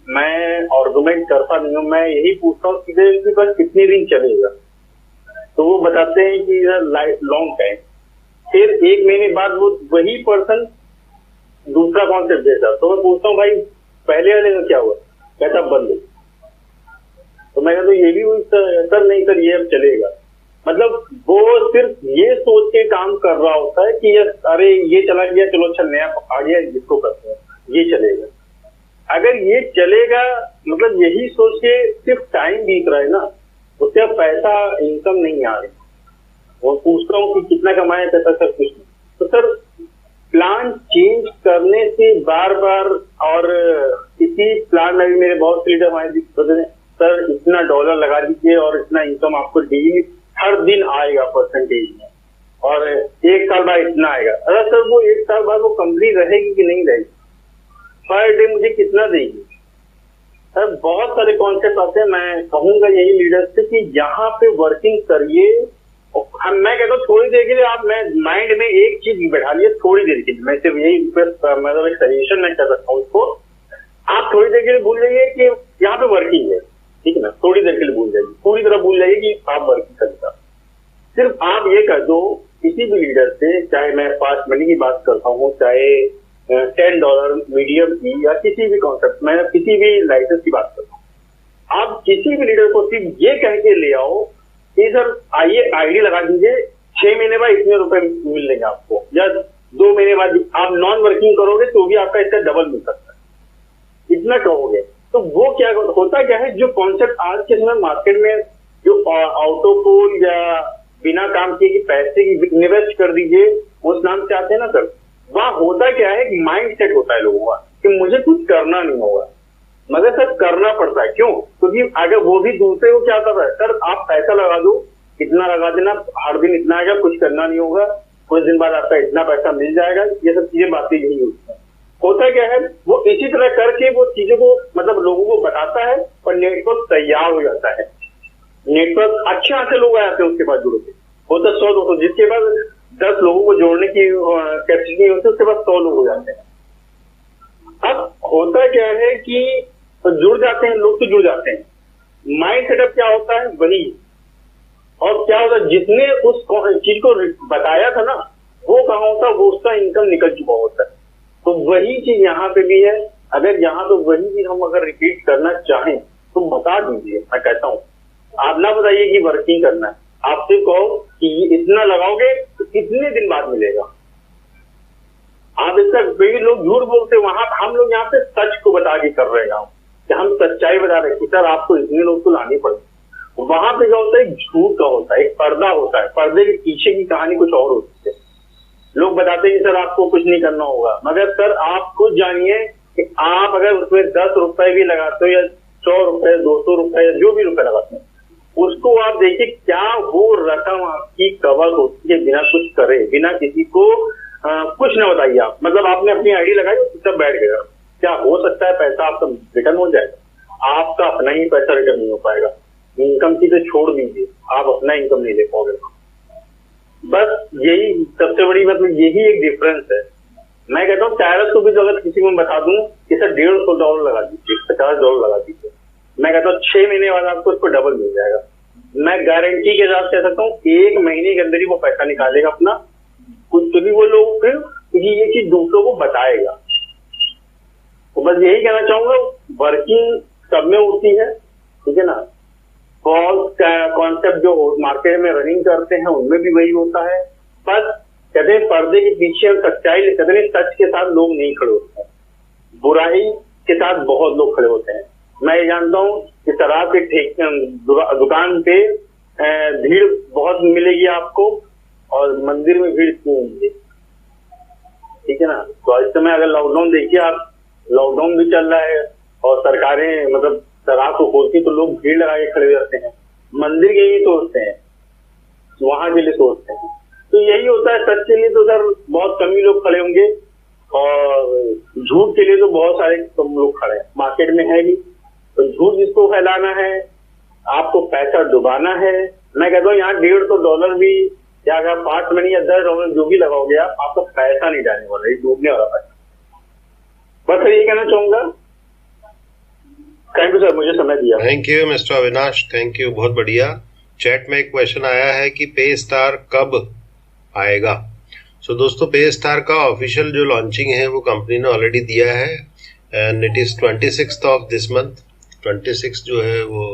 मैं आर्गुमेंट करता नहीं हूँ, मैं यही पूछता हूँ सीधे कि बस कितने दिन चलेगा, तो वो बताते हैं कि लॉन्ग टाइम। फिर 1 महीने बाद वो वही पर्सन दूसरा कॉन्सेप्ट देता, तो मैं पूछता हूँ भाई पहले वाले का क्या हुआ, कहता बंद। तो मैं कहता हूँ ये भी सर नहीं सर ये अब चलेगा। मतलब वो सिर्फ ये सोच के काम कर रहा होता है कि अरे ये चला गया, चलो अच्छा नया आ गया, जिसको करते हैं ये चलेगा। अगर ये चलेगा मतलब यही सोच के सिर्फ टाइम बीत रहा है ना, उससे अब पैसा इनकम नहीं आ रही। वो पूछता हूँ कि कितना कमाया पैसा, सर कुछ नहीं। तो सर प्लान चेंज करने से बार बार, और इसी प्लान में भी मेरे बहुत से लीडर हमारे सर इतना डॉलर लगा दीजिए और इतना इनकम आपको डेली हर दिन आएगा परसेंटेज में, और 1 साल बाद इतना आएगा। अगर सर वो 1 साल बाद वो कंपनी रहेगी कि नहीं रहेगी, पर डे मुझे कितना देगी। सर बहुत सारे कॉन्सेप्ट आते हैं। मैं कहूंगा यही लीडर से कि यहाँ पे वर्किंग करिए। मैं कहता हूँ थोड़ी देर के लिए आप माइंड में एक चीज बैठा लिए, थोड़ी देर के लिए। मैं सिर्फ यही मतलब एक सजेशन मैं कर सकता हूँ उसको, आप थोड़ी देर के लिए भूल जाइए कि यहाँ पे वर्किंग है, ठीक है ना, थोड़ी देर के लिए भूल जाइए, पूरी तरह भूल जाइए कि आप वर्किंग करेगा। सिर्फ आप ये कर दो किसी भी लीडर से, चाहे मैं फास्ट मनी की बात करता हूँ, चाहे $10 मीडियम की, या किसी भी कॉन्सेप्ट में, किसी भी लाइसेंस की बात करता हूँ, आप किसी भी लीडर को सिर्फ ये कह के ले आओ कि सर आइए आईडी लगा दीजिए, 6 महीने बाद इतने रुपए मिलेंगे आपको, या 2 महीने बाद आप नॉन वर्किंग करोगे तो भी आपका इसका डबल मिल सकता है, इतना कहोगे। तो वो क्या होता क्या है, जो कॉन्सेप्ट आज के समय मार्केट में जो ऑटोपोल या बिना काम किए कि पैसे की इन्वेस्ट कर दीजिए उस नाम से आते हैं ना सर, वहां होता क्या है, माइंड सेट होता है लोगों का कि मुझे कुछ करना नहीं होगा, मगर सर करना पड़ता है। क्यों? क्योंकि अगर वो भी दूसरे को क्या कर रहा है, सर आप पैसा लगा दो, इतना लगा देना, हर दिन इतना आएगा, कुछ करना नहीं होगा, कुछ दिन बाद आपका इतना पैसा मिल जाएगा, ये सब चीजें बातें यही होती है। होता क्या है, वो इसी तरह करके वो चीजों को मतलब लोगों को बताता है, और नेटवर्क तैयार हो जाता है। नेटवर्क अच्छे अच्छे लोग आते हैं उसके बाद जुड़े, होता 100-200, जिसके बाद 10 लोगों को जोड़ने की कैपेसिटी नहीं होती, उसके बाद 100 लोग हो जाते हैं। अब होता क्या है कि तो जुड़ जाते हैं लोग, तो जुड़ जाते हैं, माइंड सेटअप क्या होता है वही, और क्या होता है जिसने उस चीज को बताया था ना वो कहाँ होता है, वो उसका इनकम निकल चुका होता है। तो वही चीज यहाँ पे भी है। अगर यहाँ पे वही चीज हम अगर रिपीट करना चाहें तो बता दीजिए, मैं कहता हूँ आप ना बताइए कि वर्किंग करना है, आप सिर्फ कहो कि इतना लगाओगे तो कितने दिन बाद मिलेगा। आप इसका कई लोग झूठ बोलते, वहां हम लोग यहाँ पे सच को बता के कर रहे हैं, कि हम सच्चाई बता रहे हैं कि सर आपको इतने लोग को लाने पड़े। वहां पे क्या होता है, झूठ का होता है, एक पर्दा होता है, पर्दे के पीछे की कहानी कुछ और होती है। लोग बताते हैं कि सर आपको कुछ नहीं करना होगा, मगर सर आप खुद जानिए कि आप अगर उसमें 10 रुपए भी लगाते हो, या 100 रुपए, 200 रुपए, या जो भी रुपए लगाते हैं, उसको आप देखिए क्या वो रकम आपकी कवर होती है बिना कुछ करे, बिना किसी को कुछ ना बताइए आप, मतलब आपने अपनी आईडी लगाई सब बैठ गया। क्या हो सकता है पैसा आपका रिटर्न हो जाएगा? आपका अपना ही पैसा रिटर्न नहीं हो पाएगा। इनकम की तो छोड़ दीजिए, आप अपना इनकम नहीं ले पाओगे। बस यही सबसे बड़ी मतलब यही एक डिफरेंस है। मैं कहता हूँ टायरस को भी तो अगर किसी को मैं बता दूं कि सर $150 लगा दीजिए, $50 लगा दीजिए, मैं कहता हूँ 6 महीने बाद आपको उसको डबल मिल जाएगा। मैं गारंटी के साथ कह सकता हूँ 1 महीने के अंदर ही वो पैसा निकालेगा अपना, कुछ भी वो लोग फिर, क्योंकि ये चीज दूसरों को बताएगा। तो बस यही कहना चाहूंगा, वर्किंग सब में होती है, ठीक है ना। फॉल्स कॉन्सेप्ट जो मार्केट में रनिंग करते हैं उनमें भी वही होता है। बस कहते हैं पर्दे के पीछे सच्चाई, कहते हैं सच के साथ लोग नहीं खड़े होते हैं, बुराई के साथ बहुत लोग खड़े होते हैं। मैं ये जानता हूँ कि शराब के दुकान पे भीड़ बहुत मिलेगी आपको और मंदिर में भीड़ क्यों मिलेगी, ठीक है ना। तो इस समय अगर लॉकडाउन देखिए आप, लॉकडाउन भी चल रहा है और सरकारें मतलब शराब को खोलती तो लोग भीड़ लगा के खड़े रहते हैं, मंदिर के लिए सोचते हैं, वहां के लिए सोचते हैं। तो यही होता है, सच के लिए तो सर बहुत कम ही लोग खड़े होंगे और झूठ के लिए तो बहुत सारे कम लोग खड़े हैं, मार्केट में है ही। तो झूठ जिसको फैलाना है, आपको पैसा डुबाना है, मैं कहता हूँ यहाँ $150 भी या अगर 5 मनी या $10 जो भी लगाओगे आपका पैसा नहीं जाने वाला, ये डूबने वाला पैसा। बस ये कहना चाहूंगा। थैंक यू सर, मुझे समय दिया। Thank you mister Avinash, thank you, बहुत बढ़िया। चैट में एक क्वेश्चन आया है कि पे स्टार कब आएगा। सो दोस्तों, पे स्टार का ऑफिशियल जो लॉन्चिंग है वो कंपनी ने ऑलरेडी दिया है and it is 26th of this month. 26 जो है वो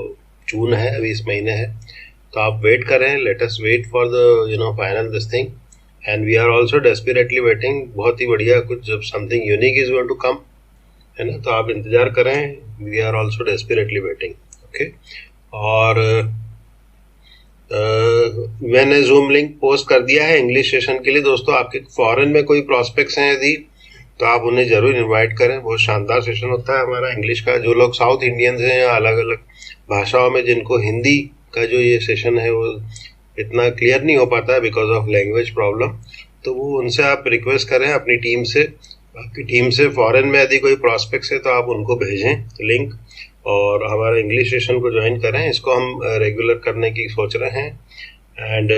जून है, अभी इस महीने है। तो आप वेट करें, let us wait for the final this thing and we are also desperately waiting. बहुत ही बढ़िया, कुछ जब something unique is going to come, है ना, तो आप इंतजार करें। We are also desperately waiting, okay. और मैंने जूम लिंक पोस्ट कर दिया है इंग्लिश सेशन के लिए। दोस्तों, आपके फॉरेन में कोई प्रॉस्पेक्ट्स हैं यदि, तो आप उन्हें जरूर इनवाइट करें। बहुत शानदार सेशन होता है हमारा इंग्लिश का। जो लोग साउथ इंडियंस हैं या अलग अलग भाषाओं में जिनको हिंदी का जो ये सेशन है वो इतना क्लियर नहीं हो पाता है बिकॉज ऑफ लैंग्वेज प्रॉब्लम, तो वो उनसे आप रिक्वेस्ट करें अपनी टीम से, आपकी टीम से फॉरेन में यदि कोई प्रॉस्पेक्ट्स है तो आप उनको भेजें लिंक और हमारे इंग्लिश सेशन को ज्वाइन करें। इसको हम रेगुलर करने की सोच रहे हैं। And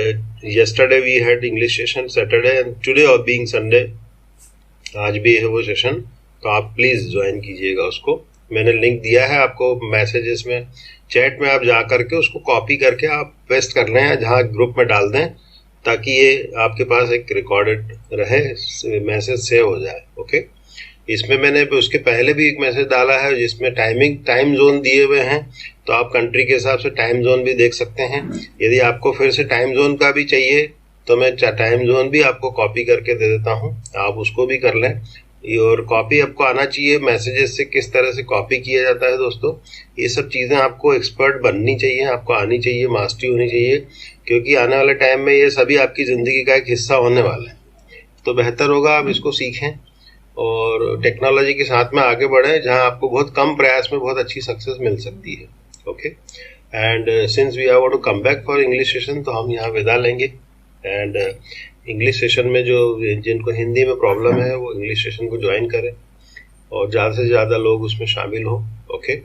yesterday we had English session Saturday and today और बीइंग संडे, आज भी है वो सेशन, तो आप प्लीज ज्वाइन कीजिएगा उसको। मैंने लिंक दिया है आपको मैसेजेस में, चैट में आप जा करके उसको कॉपी करके आप पेस्ट कर लें या जहाँ ग्रुप में डाल दें, ताकि ये आपके पास एक रिकॉर्डेड रहे, मैसेज सेव हो जाए, ओके। इसमें मैंने उसके पहले भी एक मैसेज डाला है जिसमें टाइम जोन दिए हुए हैं, तो आप कंट्री के हिसाब से टाइम जोन भी देख सकते हैं। यदि आपको फिर से टाइम जोन का भी चाहिए तो मैं टाइम जोन भी आपको कॉपी करके दे देता हूं, आप उसको भी कर लें। और कॉपी आपको आना चाहिए, मैसेजेस से किस तरह से कॉपी किया जाता है दोस्तों, ये सब चीज़ें आपको एक्सपर्ट बननी चाहिए, आपको आनी चाहिए, मास्टरी होनी चाहिए, क्योंकि आने वाले टाइम में ये सभी आपकी ज़िंदगी का एक हिस्सा होने वाला है। तो बेहतर होगा आप इसको सीखें और टेक्नोलॉजी के साथ में आगे बढ़ें, जहां आपको बहुत कम प्रयास में बहुत अच्छी सक्सेस मिल सकती है, okay. And since we are to come back for English session, तो हम यहाँ विदा लेंगे। एंड इंग्लिश सेशन में जो जिनको हिंदी में प्रॉब्लम है वो इंग्लिश सेशन को ज्वाइन करें और ज़्यादा से ज़्यादा लोग उसमें शामिल हो, okay.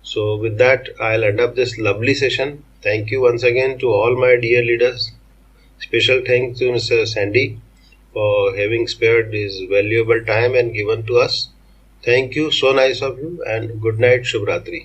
So with that I will end up this lovely session. Thank you once again to all my dear leaders. Special thanks to Mr. Sandy for having spared his valuable time and given to us. Thank you, so nice of you, and good night, Shubh Ratri.